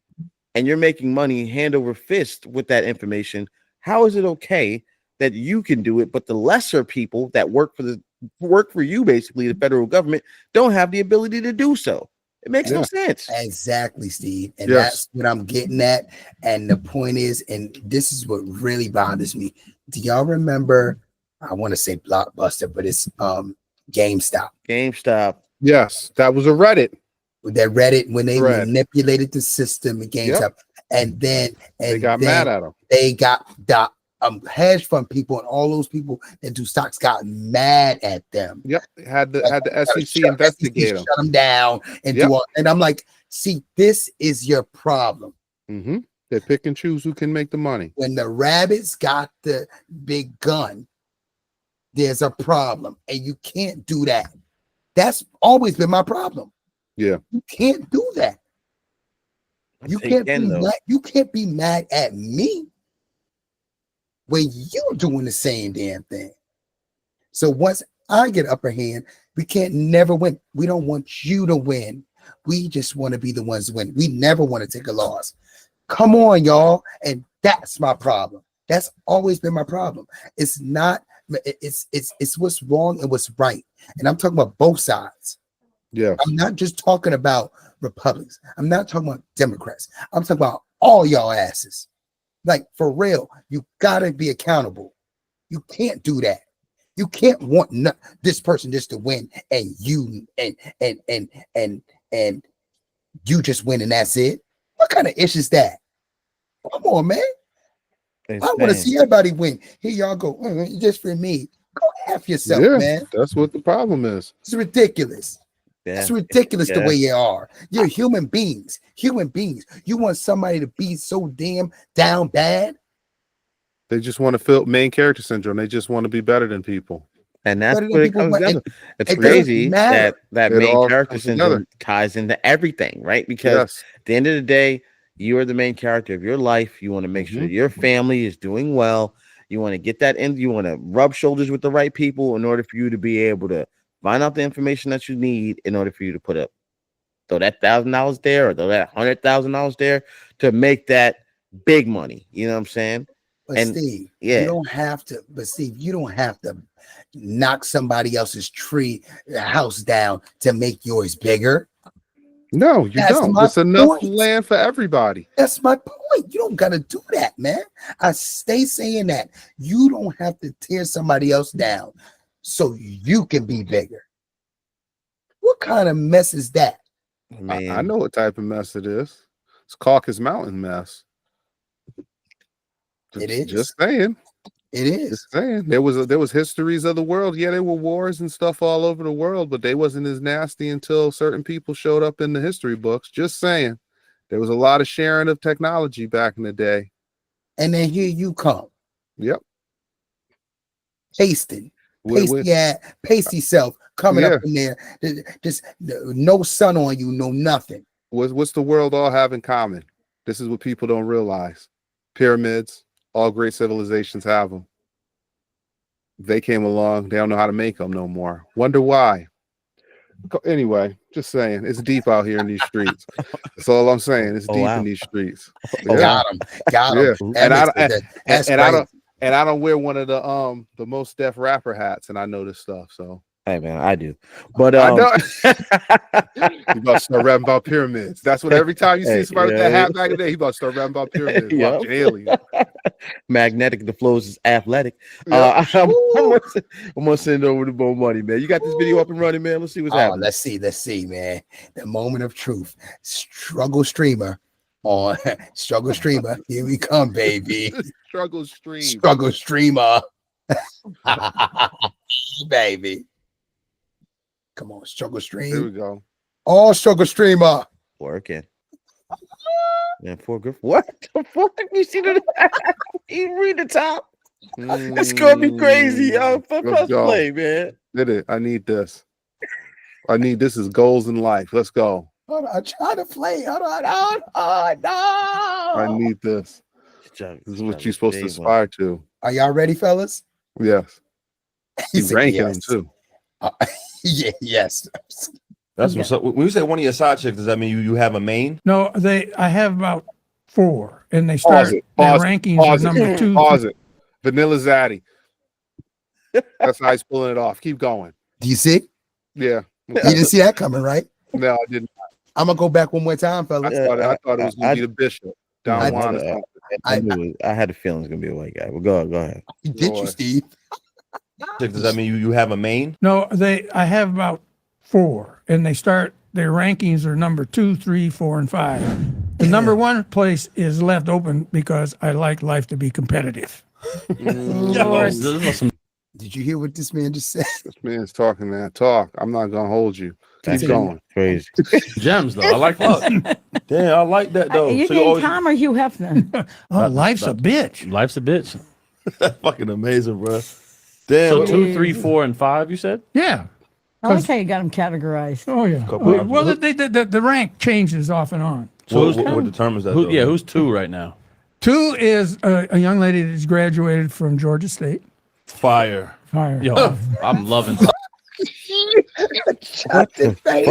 B: and you're making money hand over fist with that information, how is it okay that you can do it, but the lesser people that work for you, basically the federal government, don't have the ability to do so? It makes no sense.
A: Exactly, Steve. And that's what I'm getting at. And the point is, and this is what really bothers me. Do y'all remember, I want to say Blockbuster, but it's GameStop.
B: GameStop.
C: Yes, that was a Reddit.
A: That Reddit, when they manipulated the system at GameStop, and they
C: got mad at them.
A: They got the hedge fund people and all those people that do stocks got mad at them.
C: Yep, had the SEC investigate them,
A: shut them down, and do all. And I'm like, see, this is your problem.
C: Mm-hmm. They pick and choose who can make the money.
A: When the rabbits got the big gun, there's a problem, and you can't do that. That's always been my problem.
C: Yeah,
A: you can't do that. You can't be mad at me when you're doing the same damn thing. So once I get upper hand, we can't never win. We don't want you to win. We just want to be the ones to win. We never want to take a loss. Come on, y'all. And that's my problem. That's always been my problem. It's not, it's what's wrong and what's right. And I'm talking about both sides.
C: Yeah.
A: I'm not just talking about Republicans. I'm not talking about Democrats. I'm talking about all y'all asses. Like, for real, you gotta be accountable. You can't do that. You can't want this person just to win and you and you just win and that's it. What kind of issue is that? Come on, man. I want to see everybody win. Here y'all go. Just for me. Go F yourself, man.
C: That's what the problem is.
A: It's ridiculous. Yeah. It's ridiculous the way you are. You're human beings. Human beings. You want somebody to be so damn down bad?
C: They just want to feel main character syndrome. They just want to be better than people.
B: And that's what it comes down to. It's crazy that main character syndrome ties into everything, right? Because at the end of the day, you are the main character of your life. You want to make sure your family is doing well. You want to get that in. You want to rub shoulders with the right people in order for you to be able to find out the information that you need in order for you to throw that $1,000 there or throw that $100,000 there to make that big money. You know what I'm saying?
A: But Steve, you don't have to. But Steve, you don't have to knock somebody else's house down to make yours bigger.
C: No, you don't. There's enough land for everybody.
A: That's my point. You don't got to do that, man. I stay saying that. You don't have to tear somebody else down so you can be bigger. What kind of mess is that?
C: I know what type of mess it is. It's Caucasus Mountain mess.
A: It is.
C: Just saying.
A: It is.
C: Just saying. There was histories of the world. Yeah, there were wars and stuff all over the world, but they wasn't as nasty until certain people showed up in the history books. Just saying. There was a lot of sharing of technology back in the day.
A: And then here you come.
C: Yep.
A: Pasty self coming up in there. Just no sun on you, no nothing.
C: What's the world all have in common? This is what people don't realize. Pyramids. All great civilizations have them. They came along. They don't know how to make them no more. Wonder why. Anyway, just saying. It's deep out here in these streets. That's all I'm saying. It's deep in these streets.
A: Got him.
C: Yeah. And I don't wear one of the most deaf rapper hats, and I know this stuff. So
B: hey man, I do. But
C: I know. You about to start rapping about pyramids. That's what every time you see somebody with that hat back in the day, he about to start rapping about pyramids. Watch alien.
B: Magnetic, the flows is athletic. I'm gonna send it over to Bo Money, man. You got this video up and running, man. Let's see what's happening.
A: Let's see, man. The moment of truth. Struggle streamer on Struggle Streamer. Here we come, baby.
C: Struggle
A: streamer. Baby. Come on, Struggle Stream.
C: Here we go.
A: All Struggle Streamer.
B: Working. Man, what the fuck? You see the you read the top? It's gonna be crazy, yo. Let's play, man.
C: Did it. I need this. This is goals in life. Let's go.
A: Hold on, I'm trying to play. Hold on, no.
C: I need this. This is what you're supposed to aspire to.
A: Are y'all ready, fellas?
C: Yes.
A: He
C: He's
A: said
C: ranking them
A: yes.
C: too.
A: Yeah, yes.
D: That's what's up. When you say one of your side chicks, does that mean you have a main?
E: No, I have about 4, and they
C: Pause
E: start
C: it.
E: their
C: Pause it.
E: rankings
C: Pause
E: are
C: it.
E: number 2.
C: Pause it. Vanilla Zaddy. That's how he's pulling it off. Keep going.
A: Do you see?
C: Yeah.
A: You didn't see that coming, right?
C: No, I didn't.
A: I'm gonna go back one more time,
C: I
A: fellas.
C: thought it was gonna be the Bishop. Don Juan or something.
B: I had a feeling it's gonna be a white guy. But go ahead.
A: Did you, Steve?
D: Does that mean you have a main?
E: No, I have about 4, and they start their rankings are number 2, 3, 4, and 5. The number 1 place is left open because I like life to be competitive.
A: Did you hear what this man just said?
C: This man's talking that talk. I'm not gonna hold you. Keep going.
B: Crazy.
F: Gems, though. I like that.
D: Damn, I like that though.
G: You
D: So
G: getting
D: always-
G: Tom or Hugh Hefner?
E: Oh, life's a bitch.
F: Life's a bitch.
D: That's fucking amazing, bro. Damn.
F: So 2, 3, 4, and 5, you said?
E: Yeah.
G: I like how you got them categorized.
E: Oh, yeah. Well, the rank changes off and on.
D: So what determines that? though?
F: Who's 2 right now?
E: 2 is a young lady that's graduated from Georgia State.
D: Fire.
E: Fire.
F: Yo, I'm loving
A: Justice face.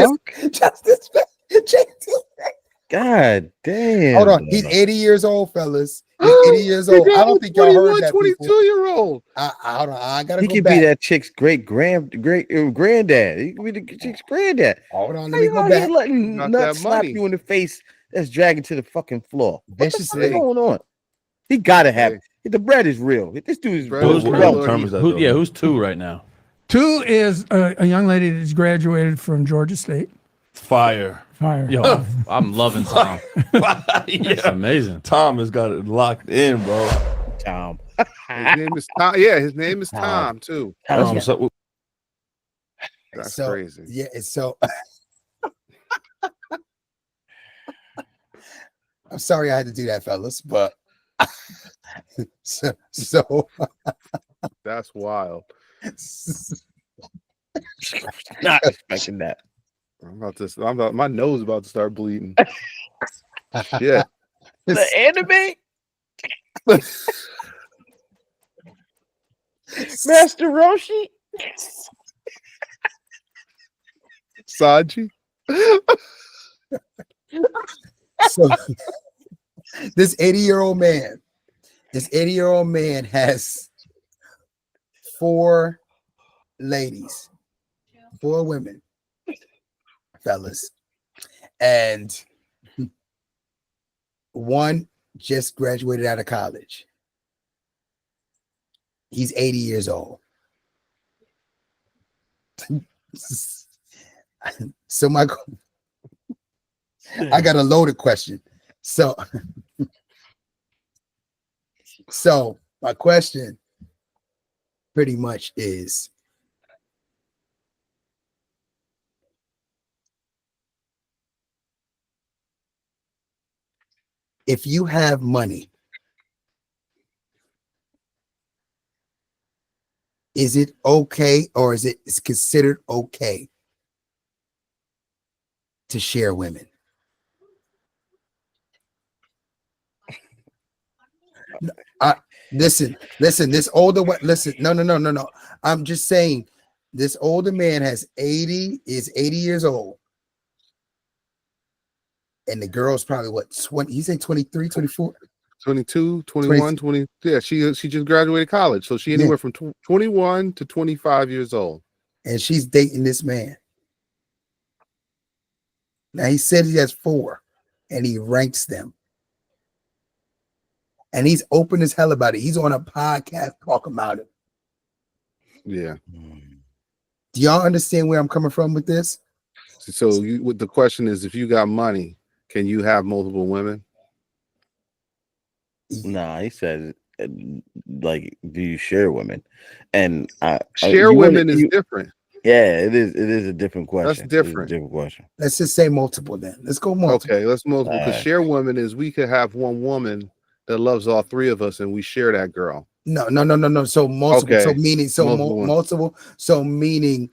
A: Justice face.
B: God damn.
A: Hold on. He's 80 years old, fellas. He's 80 years old. I don't think y'all heard that.
C: 22-year-old.
A: Hold on. I gotta
B: He
A: go
B: could
A: back.
B: be that chick's granddad. He could be the chick's granddad.
A: Hold on.
B: How
A: Let me
B: you
A: go
B: out here
A: back.
B: letting
C: Not
B: nuts
C: that
B: slap
C: money.
B: you in the face that's dragging to the fucking floor? What the
A: Vicious
B: fuck is
A: thing.
B: going on? He gotta have
C: Hey.
B: The bread is real. This dude is
C: Bread
D: What,
C: is
D: what,
C: real.
D: what determines that? though?
F: who's 2 right now?
E: 2 is a young lady that's graduated from Georgia State.
D: Fire.
E: Fire.
F: Yo, I'm loving Tom. That's
D: Yeah.
F: amazing.
D: Tom has got it locked in, bro.
B: Tom.
C: His name is Tom. Yeah, his name is Tom too.
D: That's what's up.
C: That's
A: So,
C: crazy.
A: Yeah, it's so I'm sorry I had to do that, fellas, but so
C: That's wild.
B: Not expecting that.
C: My nose about to start bleeding. Shit.
B: The anime? Master Roshi?
C: Sanji.
A: So this 80-year-old man has 4 ladies, 4 women, fellas, and 1 just graduated out of college. He's 80 years old. So I got a loaded question. So my question pretty much is, if you have money, is it okay, or is it considered okay to share women? Listen, this older listen, no. I'm just saying this older man is 80 years old. And the girl's probably what, 20, he's saying 23, 24?
C: 22, 21, 20. Yeah, she just graduated college. So she anywhere from 21 to 25 years old.
A: And she's dating this man. Now he said he has 4 and he ranks them. And he's open as hell about it. He's on a podcast talking about it.
C: Yeah.
A: Do y'all understand where I'm coming from with this?
C: So the question is, if you got money, can you have multiple women?
B: Nah, he said, like, do you share women? And
C: Share women is different.
B: Yeah, it is a different question.
C: That's different.
B: Different question.
A: Let's just say multiple then. Let's go multiple.
C: Okay, let's multiple. Because
B: Alright.
C: share women is we could have one woman that loves all 3 of us and we share that girl.
A: No. So multiple.
C: Okay.
A: So meaning
C: Multiple.
A: So meaning,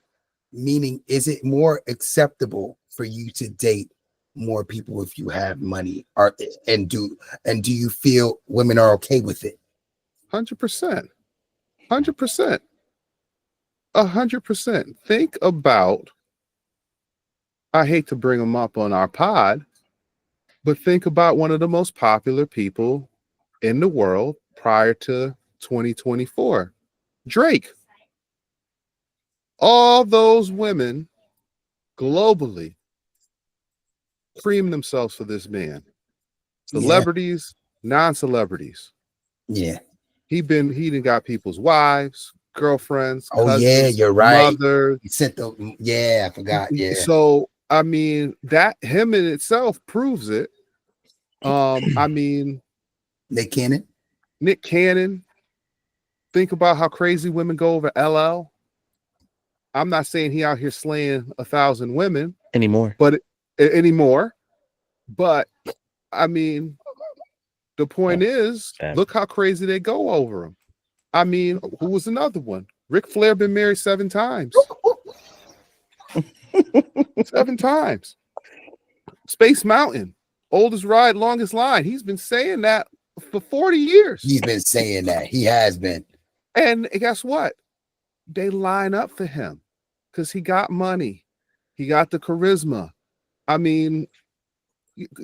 A: is it more acceptable for you to date more people if you have money? Do you feel women are okay with it?
C: 100%. 100%. 100%. Think about, I hate to bring them up on our pod, but think about one of the most popular people in the world prior to 2024, Drake. All those women globally cream themselves for this man. Celebrities, non-celebrities.
A: Yeah.
C: He done got people's wives, girlfriends, cousins,
A: yeah, you're right.
C: mothers.
A: He sent I forgot. Yeah.
C: So I mean, that him in itself proves it. I mean,
A: Nick Cannon.
C: Think about how crazy women go over LL. I'm not saying he out here slaying 1,000 women
B: anymore,
C: but I mean, the point is, look how crazy they go over him. I mean, who was another one? Ric Flair been married 7 times. 7 times. Space Mountain, oldest ride, longest line. He's been saying that for 40 years.
A: He's been saying that. He has been.
C: And guess what? They line up for him because he got money. He got the charisma. I mean,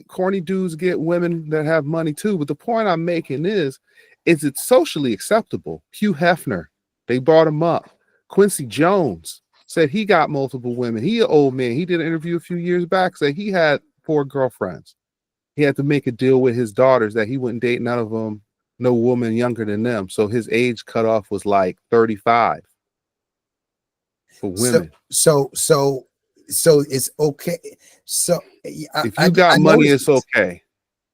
C: corny dudes get women that have money too. But the point I'm making is it's socially acceptable. Hugh Hefner, they brought him up. Quincy Jones said he got multiple women. He an old man. He did an interview a few years back, said he had 4 girlfriends. He had to make a deal with his daughters that he wouldn't date none of them, no woman younger than them. So his age cutoff was like 35 for women.
A: So it's okay. So
C: if you got money, it's okay.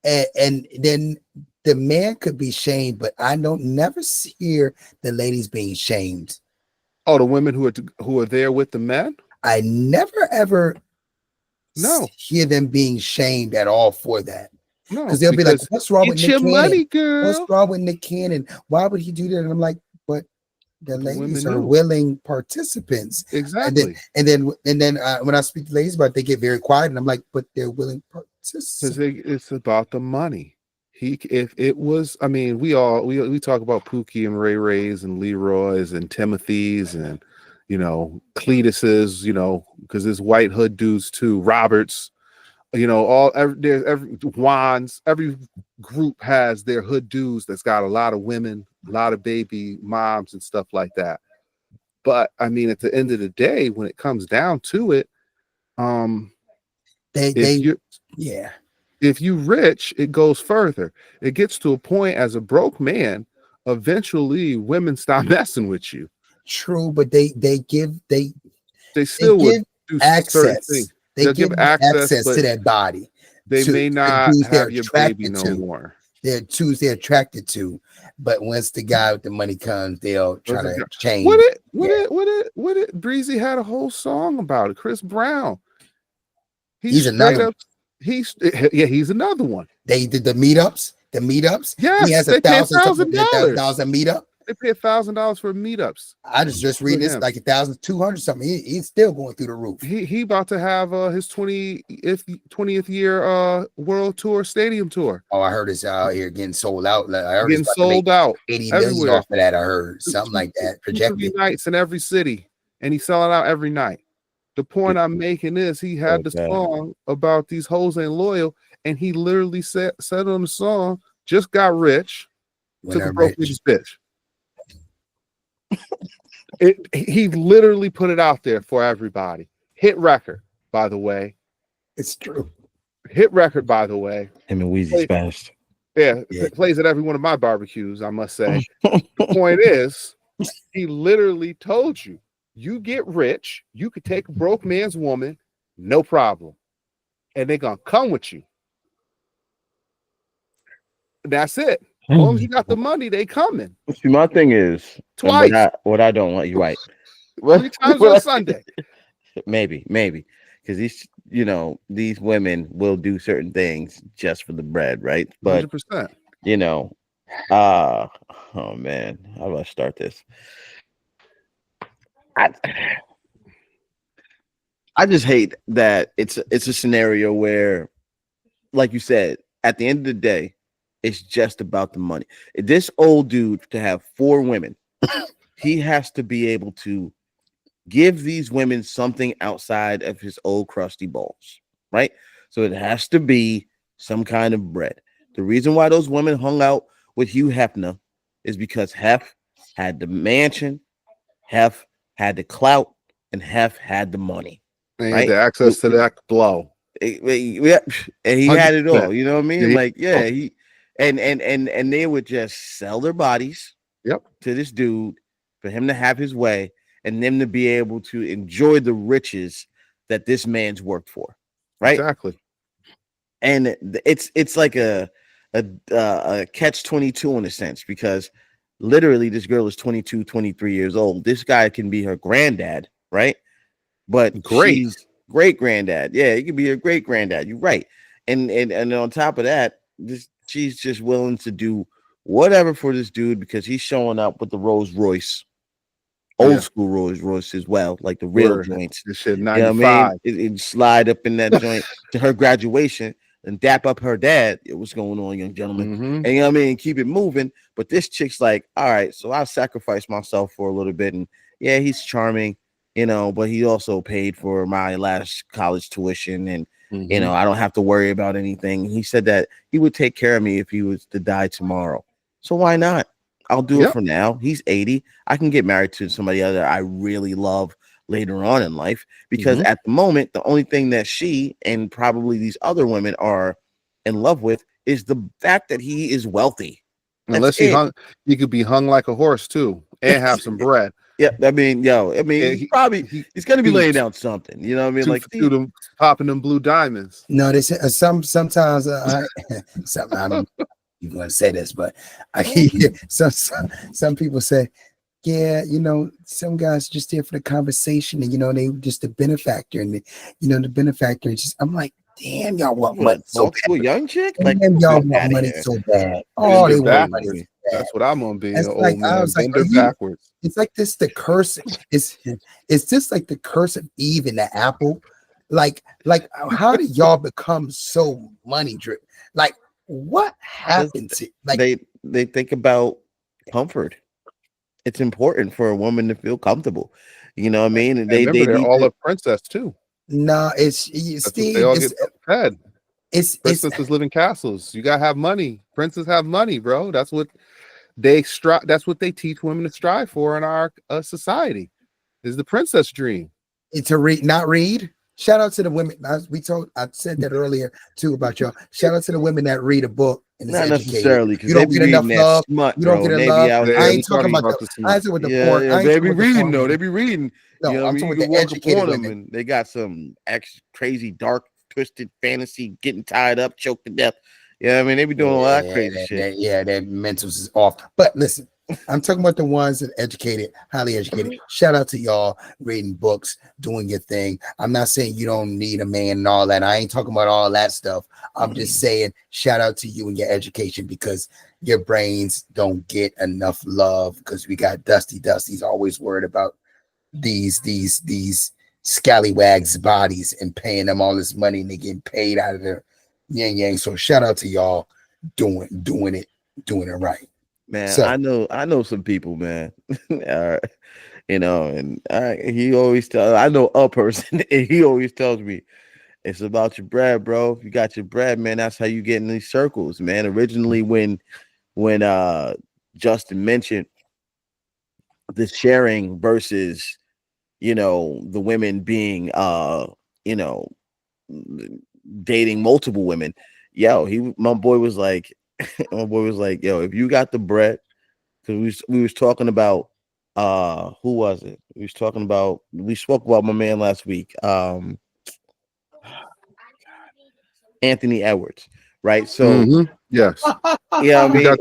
A: And then the man could be shamed, but I don't never hear the ladies being shamed.
C: Oh, the women who are there with the men?
A: I never ever hear them being shamed at all for that.
C: No,
A: because they'll be like, "What's wrong with Nick Cannon?
C: Money, girl.
A: What's wrong with Nick Cannon? Why would he do that?" And I'm like, "But the ladies are willing participants."
C: Exactly.
A: And then when I speak to ladies about it, they get very quiet, and I'm like, "But they're willing participants."
C: Because it's about the money. If it was, I mean, we talk about Pookie and Ray Rays and Leroy's and Timothy's and Cletus's, because there's white hood dudes too, Roberts, every Juan's, every group has their hood dudes that's got a lot of women, a lot of baby moms and stuff like that. But I mean, at the end of the day, when it comes down to it, if you rich, it goes further. It gets to a point as a broke man, eventually women stop messing with you.
A: True, but they
C: still would do
A: access.
C: Things.
A: They give access to that body.
C: They may not have your baby no more.
A: They're attracted to, but once the guy with the money comes, they'll try to change.
C: What it? Breezy had a whole song about it. Chris Brown.
A: He's another.
C: He's another one.
A: They did the meetups.
C: Yes,
A: he has $1,000 meetup.
C: They pay $1,000 for meetups.
A: I just read this like 1,200 something. He's still going through the roof.
C: He about to have his 20th year world tour, stadium tour.
A: Oh, I heard it's out here getting sold out. I heard
C: getting sold out.
A: 80 million off of that. I heard something like that.
C: Projected nights in every city, and he's selling out every night. The point I'm making is he had the song about these hoes ain't loyal, and he literally said on the song, "Just got rich, took a broke bitch." He literally put it out there for everybody. Hit record, by the way.
A: It's true.
C: Hit record, by the way.
B: Him and Weezy smashed.
C: Yeah, plays at every one of my barbecues, I must say. The point is, he literally told you, you get rich, you could take a broke man's woman, no problem. And they're going to come with you. That's it. As long as you got the money, they coming.
B: See, my thing is
C: twice.
B: What I don't want, you right.
C: 3 times on Sunday.
B: Maybe, because these women will do certain things just for the bread, right? But
C: 100%.
B: Oh man, how do I start this? I just hate that it's a scenario where, like you said, at the end of the day, it's just about the money. This old dude to have 4 women, he has to be able to give these women something outside of his old crusty balls, right? So it has to be some kind of bread. The reason why those women hung out with Hugh Hefner is because Hef had the mansion, Hef had the clout, and Hef had the money,
C: And he had
B: right?
C: the access to that blow.
B: Yeah, and he had it
C: 100%.
B: all. You know what I mean?
C: Yeah.
B: Like, yeah, he and they would just sell their bodies
C: Yep.
B: to this dude for him to have his way and them to be able to enjoy the riches that this man's worked for, right?
C: Exactly.
B: And it's like a catch-22 in a sense, because literally this girl is 22, 23 years old. This guy can be her granddad, right? But
C: Great.
B: she's great granddad. Yeah, it could be her great granddad. You're right. And on top of that, she's just willing to do whatever for this dude because he's showing up with the Rolls Royce, old school Rolls Royce as well, like the real joints.
C: This shit
B: You know
C: 95.
B: what I mean? It slide up in that joint to her graduation and dap up her dad. What's going on, young gentleman?
C: Mhm.
B: And you know what I mean? Keep it moving. But this chick's like, all right, so I'll sacrifice myself for a little bit. And yeah, he's charming, you know, but he also paid for my last college tuition. And, you know, I don't have to worry about anything. He said that he would take care of me if he was to die tomorrow. So why not? I'll do it for now. He's 80. I can get married to somebody that I really love later on in life, because at the moment, the only thing that she and probably these other women are in love with is the fact that he is wealthy.
C: Unless he could be hung like a horse too and have some bread.
B: Yeah, I mean, he's gonna be laying down something. You know what I mean? Like
C: them popping them blue diamonds.
A: No, they say sometimes I don't even want to say this, but I hear some people say, yeah, you know, some guys just there for the conversation, and you know, they just the benefactor, and the benefactor is just, I'm like, damn, y'all want money so bad.
B: To a young chick? Like,
A: damn, y'all want money so bad. Oh, they want money so bad.
C: That's what I'm gonna be.
A: It's
C: An
A: like,
C: old man.
A: I was like,
C: Backwards.
A: It's like this the curse. It's just like the curse of Eve and the apple. Like how did y'all become so money driven? Like, what happened to like
B: they think about comfort? It's important for a woman to feel comfortable. You know what I mean? And
C: they're all a princess too.
A: No, Steve.
C: They all get fed.
A: Princesses
C: live in castles. You gotta have money. Princes have money, bro. That's what they strive. That's what they teach women to strive for in our society. Is the princess dream.
A: To read, not read. Shout out to the women. I said that earlier too about y'all. Shout out to the women that read a book and
B: not
A: educated.
B: necessarily, because
A: you don't get enough love.
B: Smut,
A: you don't get enough love. I ain't talking about the. I ain't talking with the porn.
B: Yeah, they be reading though. They be reading.
A: No,
B: you know,
A: I'm talking with the educated women.
B: And they got some crazy, dark, twisted fantasy, getting tied up, choked to death. Yeah, I mean, they be doing a lot of crazy shit.
A: Their mentals is off. But listen, I'm talking about the ones that educated, highly educated. Shout out to y'all reading books, doing your thing. I'm not saying you don't need a man and all that. I ain't talking about all that stuff. I'm just saying shout out to you and your education, because your brains don't get enough love, because we got Dusty's always worried about these scallywags bodies and paying them all this money, and they getting paid out of their yang. So shout out to y'all doing it right.
B: Man, so, I know some people, man. You know, and he always tells, I know a person, and he always tells me, it's about your bread, bro. If you got your bread, man, that's how you get in these circles, man. Originally, when Justin mentioned the sharing versus, you know, the women being you know, dating multiple women, my boy was like, yo, if you got the bread, because we was talking about who was it? We spoke about my man last week, Anthony Edwards, right? So
C: yes,
B: yeah, I mean,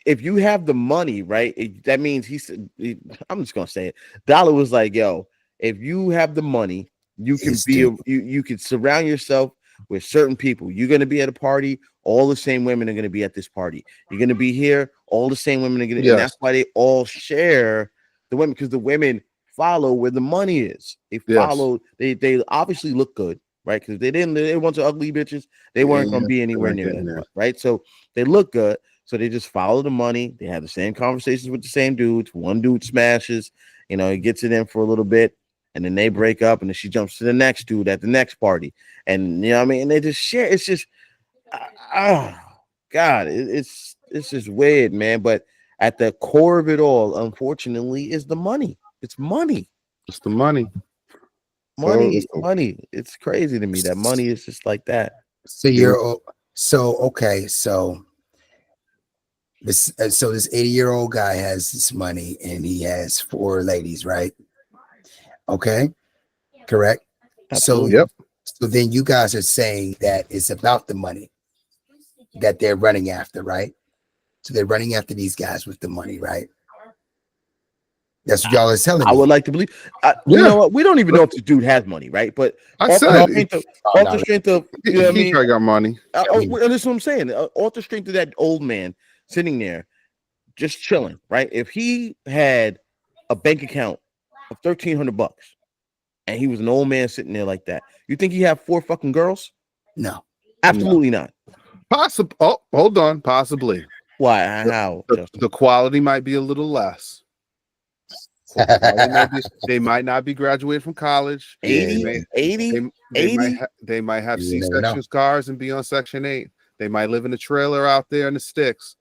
B: if you have the money, right, that means I'm just gonna say it. Dollar was like, yo, if you have the money, you can you can surround yourself with certain people. You're gonna be at a party, all the same women are gonna be at this party. You're gonna be here, all the same women are gonna, and that's why they all share the women, because the women follow where the money is. They follow. They obviously look good, right? Because they didn't. They want to ugly bitches. They weren't going to be anywhere near that, right? So they look good. So they just follow the money. They have the same conversations with the same dudes. One dude smashes, he gets it in for a little bit, and then they break up, and then she jumps to the next dude at the next party, and what I mean, and they just share. It's just, God, it's just weird, man. But at the core of it all, unfortunately, is the money. It's money.
C: It's the money.
B: Money. It's crazy to me that money is just like that.
A: So okay. This 80-year-old guy has this money and he has 4 ladies, right? Okay, correct.
B: Absolutely.
A: So then you guys are saying that it's about the money that they're running after, right? So they're running after these guys with the money, right? That's what y'all are telling me.
B: I would like to believe. You know what? We don't even know if the dude has money, right? But
C: I said
B: off the strength of
C: he probably got money.
B: That's what I'm saying. Off the strength of that old man sitting there, just chilling, right? If he had a bank account of $1,300 and he was an old man sitting there like that, you think he had 4 fucking girls?
A: No,
B: absolutely not.
C: Possible. Oh, hold on. Possibly.
B: Why? How?
C: The quality might be a little less. They might not be graduated from college.
B: 80.
C: They might have C-section scars and be on Section 8. They might live in a trailer out there in the sticks.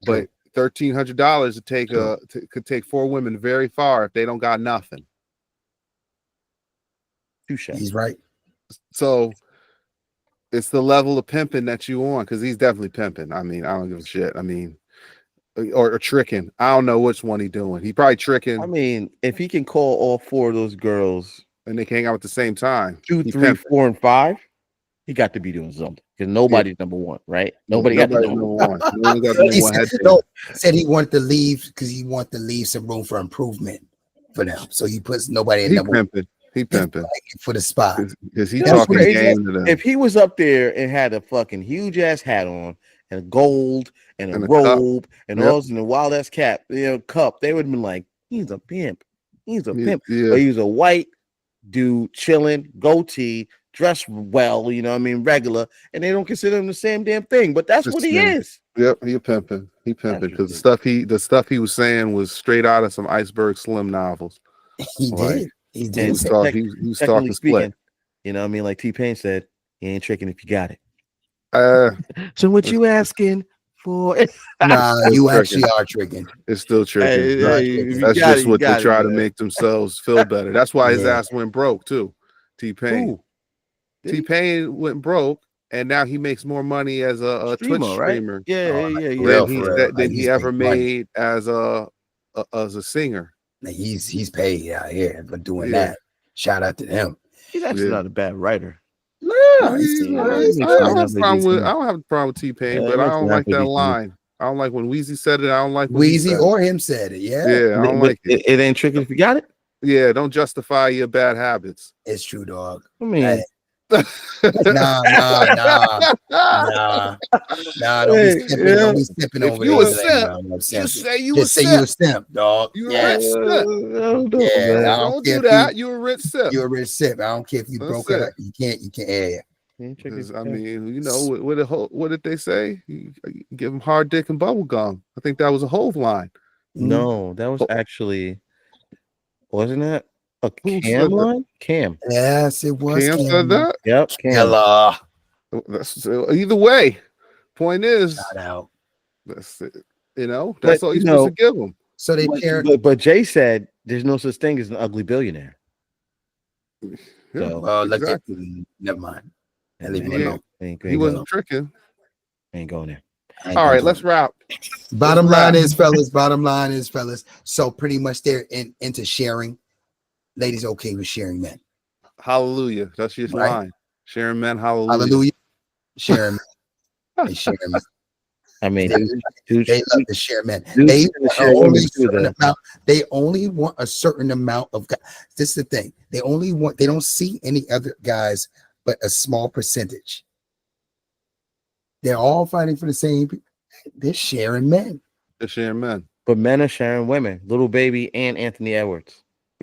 C: But $1,300 could take 4 women very far if they don't got nothing.
A: He's right.
C: So it's the level of pimping that you on, because he's definitely pimping. I mean, I don't give a shit. I mean, or tricking. I don't know which one he's doing. He probably tricking.
B: I mean, if he can call all 4 of those girls
C: and they can hang out at the same time,
B: 2, 3, 4, and 5, he got to be doing something, because nobody's number one, right? Nobody got the number one.
A: Said he wanted to leave because he wanted to leave some room for improvement for them. So he puts nobody in number
C: pimping. He pimping
A: for the spot.
C: Because he talking game to them.
B: If he was up there and had a fucking huge ass hat on and a gold and a robe and all in a wild ass cap, cup, they would have been like, he's a pimp. He's a pimp. But he's a white dude chilling, goatee, dressed well, regular, and they don't consider him the same damn thing. But that's what he is.
C: Yep, he pimping. He pimping because the stuff he was saying was straight out of some Iceberg Slim novels.
A: He did. He did.
C: He was talking split.
B: Like T-Pain said, he ain't tricking if you got it.
C: So
B: what you asking for?
A: Nah, you actually are tricking.
C: It's still tricking. That's just what they try to make themselves feel better. That's why his ass went broke too. T-Pain. T-Pain went broke, and now he makes more money as a Twitch streamer.
B: Right?
C: Than he ever made as a singer.
A: He's paid out here for doing that. Shout out to him.
B: He's actually not a bad writer.
C: I don't have a problem with T-Pain, but I don't like that line. I don't like when Weezy said it. I don't like when
A: Weezy or him said it. Yeah,
C: I don't like it.
B: It ain't tricky if you got it.
C: Yeah, don't justify your bad habits.
A: It's true, dog.
B: I mean,
A: nah. Don't be stepping over
C: you
A: there.
C: Just say you
A: just say you a simp, dog.
C: You a rich sip. Don't do that. You a rich sip.
A: You're a rich sip. I don't care if you broke it. You can't.
C: I mean, what did they say? You give them hard dick and bubble gum. I think that was a Hove line.
B: No, that was actually, wasn't it a Cam line? Cam.
A: Yes, it was.
C: Cam said that.
B: Yep. Cam.
A: Hello.
C: Either way, point is,
A: shout out.
C: That's it. That's all you're supposed to give them.
A: So they
B: but Jay said there's no such thing as an ugly billionaire. So,
A: never mind. Leave him alone.
C: He wasn't tricking.
B: Ain't going there.
C: All right, let's wrap.
A: Bottom line is, fellas. So pretty much they're into sharing. Ladies okay with sharing men.
C: Hallelujah. That's your line. Sharing men. Hallelujah.
A: Hallelujah. Sharing men. They share men.
B: I mean,
A: they love to share men. They only want a certain amount of guys. This is the thing. They don't see any other guys but a small percentage. They're all fighting for the same. They're sharing men.
C: They're sharing men.
B: But men are sharing women. Little Baby and Anthony Edwards.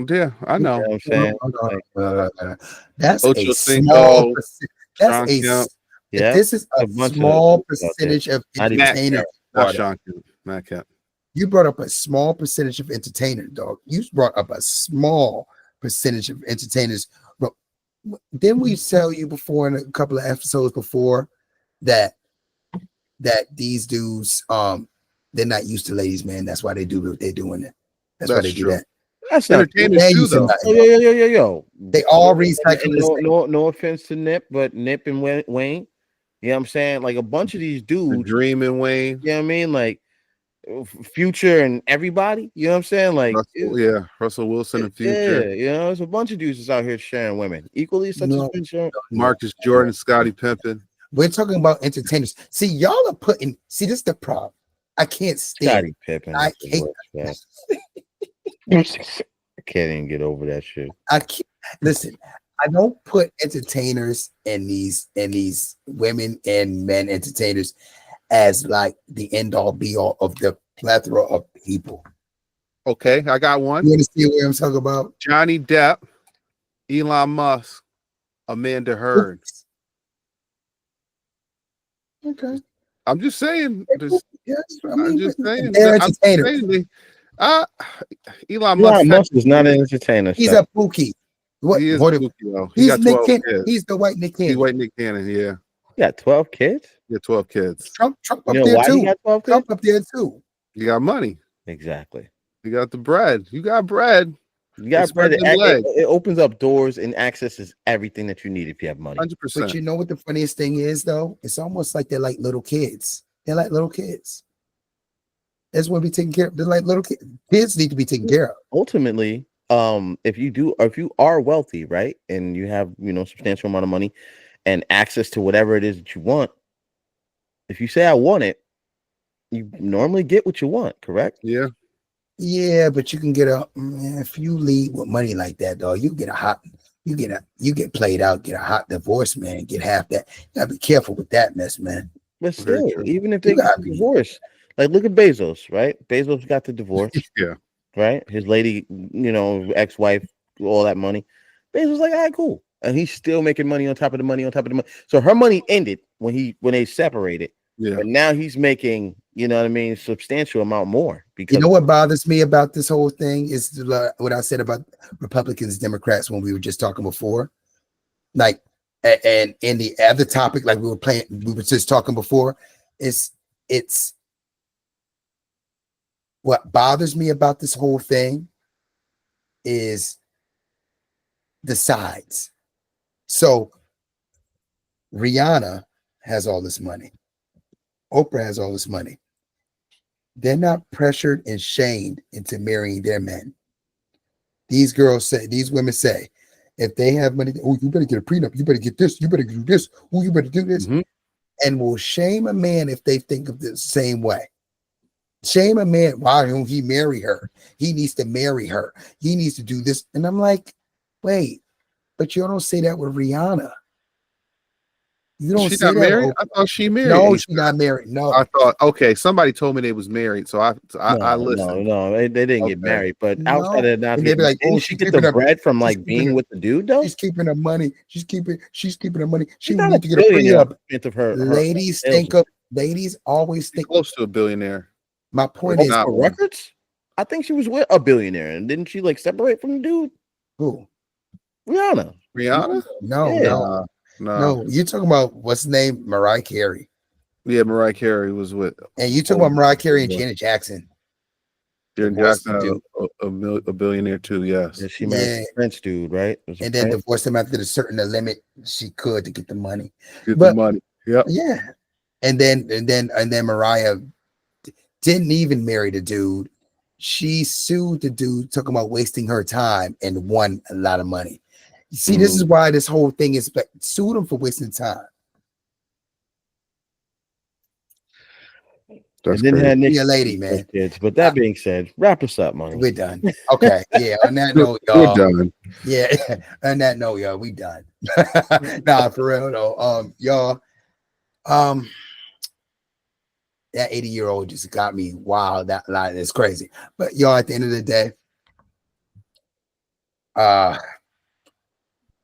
C: Yeah, I know.
B: You know what I'm saying?
A: That's a
C: Ocho
A: small
C: Cinco,
A: percent. That's
C: Sean
A: a
C: Kemp,
B: Yeah.
A: this is a
B: bunch of
A: small
B: dudes out there.
A: percentage of
B: Not even
C: Matt
A: entertainers.
C: Kemp, not Sean Kemp, Matt Kemp.
A: You brought up a small percentage of entertainers, dog. You brought up a small percentage of entertainers. But didn't we tell you before in a couple of episodes before that these dudes they're not used to ladies, man. That's why they do what they're doing it. That's why they do
C: true.
A: that.
B: That's not
C: Entertainers
A: They
C: too,
A: used to
C: though.
A: not-
B: yo.
A: They all
B: And
A: recycle this thing.
B: no offense to Nip, but Nip and Wayne, you know what I'm saying? Like a bunch of these
C: The
B: dudes,
C: Dream and Wayne,
B: you know what I mean? Like Future and everybody, you know what I'm saying? Like
C: Russell Wilson and Future,
B: yeah, you know, there's a bunch of dudes that's out here sharing women equally such
A: No.
B: as been sharing.
C: Marcus Jordan, Scottie Pippen.
A: We're talking about entertainers. See, y'all are putting. See, this is the problem. I can't stand.
B: Scottie Pippen.
A: I
B: is the
A: hate-
B: worst, man. I can't even get over that shit.
A: I can't listen. I don't put entertainers and these women and men entertainers as like the end all be all of the plethora of people.
C: Okay, I got one.
A: You understand what I'm talking about?
C: Johnny Depp, Elon Musk, Amanda Heard.
A: Okay.
C: I'm just saying.
A: Yes,
C: I'm just saying.
A: they're
C: I'm just
A: entertainers.
C: saying Elon
B: Elon
C: Musk.
B: Musk is not an entertainer.
A: He's
B: Shut
A: a pookie. What?
C: He is
A: what
C: spooky, though. He
A: he's
C: got
A: Nick
C: 12
A: Cannon.
C: kids.
A: He's the white Nick
C: He's
A: Cannon.
C: white Nick Cannon. Yeah,
B: You got 12 kids?
C: he got 12 kids.
A: Trump up
B: You know
A: there
B: why
A: too.
B: he got 12 kids?
A: Trump up there too.
C: You got money.
B: Exactly.
C: You got the bread. You got bread.
B: You got
C: Spread
B: bread.
C: them legs.
B: It opens up doors and accesses everything that you need if you have money.
C: 100%.
A: But you know what the funniest thing is, though? It's almost like they're like little kids. They're like little kids. That's what we taking care of. They're like little kids. Kids need to be taken care of.
B: Ultimately, if you are wealthy, right, and you have substantial amount of money and access to whatever it is that you want, if you say I want it, you normally get what you want, correct?
C: Yeah.
A: Yeah, but you can get if you lead with money like that, dog, you get played out, get a hot divorce, man, get half that. You gotta be careful with that mess, man.
B: But
C: Very
B: still,
C: true.
B: even if they get a divorce, like look at Bezos, right? Bezos got the divorce,
C: Yeah.
B: right? His lady, ex-wife, all that money. Bezos like, all right, cool, and he's still making money on top of the money on top of the money. So her money ended when they separated.
C: Yeah.
B: But now he's making, substantial amount more. Because
A: You know what bothers me about this whole thing is what I said about Republicans, Democrats when we were just talking before. Like, and in the other topic, like we were just talking before, it's what bothers me about this whole thing is the sides. So Rihanna has all this money. Oprah has all this money. They're not pressured and shamed into marrying their men. These women say, if they have money, oh, you better get a prenup, you better get this, you better do this, oh, you better do this, and will shame a man if they think of the same way. Shame a man. Why don't he marry her? He needs to marry her. He needs to do this. And I'm like, wait, but you don't say that with Rihanna. You don't
C: She
A: say
C: got
A: that.
C: married? I thought she married.
A: No, she got married. No.
C: I thought, okay, somebody told me they was married, so I listened.
B: No, they didn't get married. But outside of that,
A: And they'd be like,
B: didn't
A: oh,
B: she get the bread from like being with the dude though?
A: She's keeping her money. She's keeping her money. She
B: She's not
A: needs to get a
B: billionaire
A: prenup.
B: of her
A: Ladies always think
C: close to a billionaire.
A: My point is
B: for records. I think she was with a billionaire, and didn't she like separate from the dude?
A: Who?
B: Rihanna.
A: No. You're talking about what's his name? Mariah Carey.
C: Yeah, Mariah Carey was with.
A: And you talking about Mariah Carey and Janet Jackson.
C: Janet Jackson, a billionaire too. Yes.
B: Yeah, she married a French dude, right?
A: And then divorced him after a certain limit she could to get the money.
C: The money. Yep.
A: Yeah. And then Mariah didn't even marry the dude. She sued the dude, talking about wasting her time, and won a lot of money. You see, this is why this whole thing is sued him for wasting time.
B: That's a
A: lady, man.
B: Kids. But that being said, wrap us up, money.
A: We're done. Okay. Yeah. On that note, y'all.
C: We're done.
A: Yeah. On that note, y'all, we done. Nah, for real though. Y'all. That 80-year-old just got me. Wow, that line is crazy. But y'all, at the end of the day,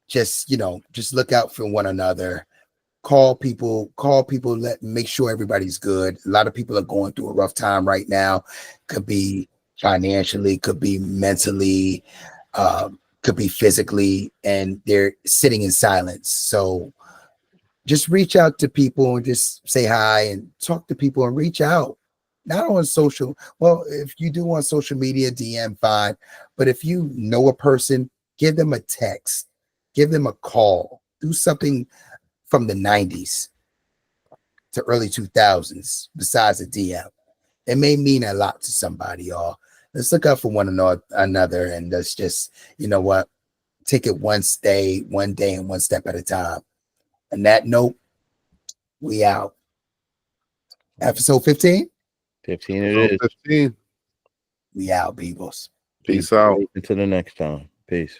A: just just look out for one another. Call people, make sure everybody's good. A lot of people are going through a rough time right now. Could be financially, could be mentally, could be physically, and they're sitting in silence. So just reach out to people and just say hi and talk to people and reach out. Not on social. Well, if you do on social media, DM fine. But if you know a person, give them a text, give them a call, do something from the 90s to early 2000s besides a DM. It may mean a lot to somebody, y'all. Let's look out for one another, and let's just, take it one day and one step at a time. On that note, we out. Episode 15?
B: 15 it is.
C: 15.
A: We out, peoples.
C: Peace out.
B: Until the next time. Peace.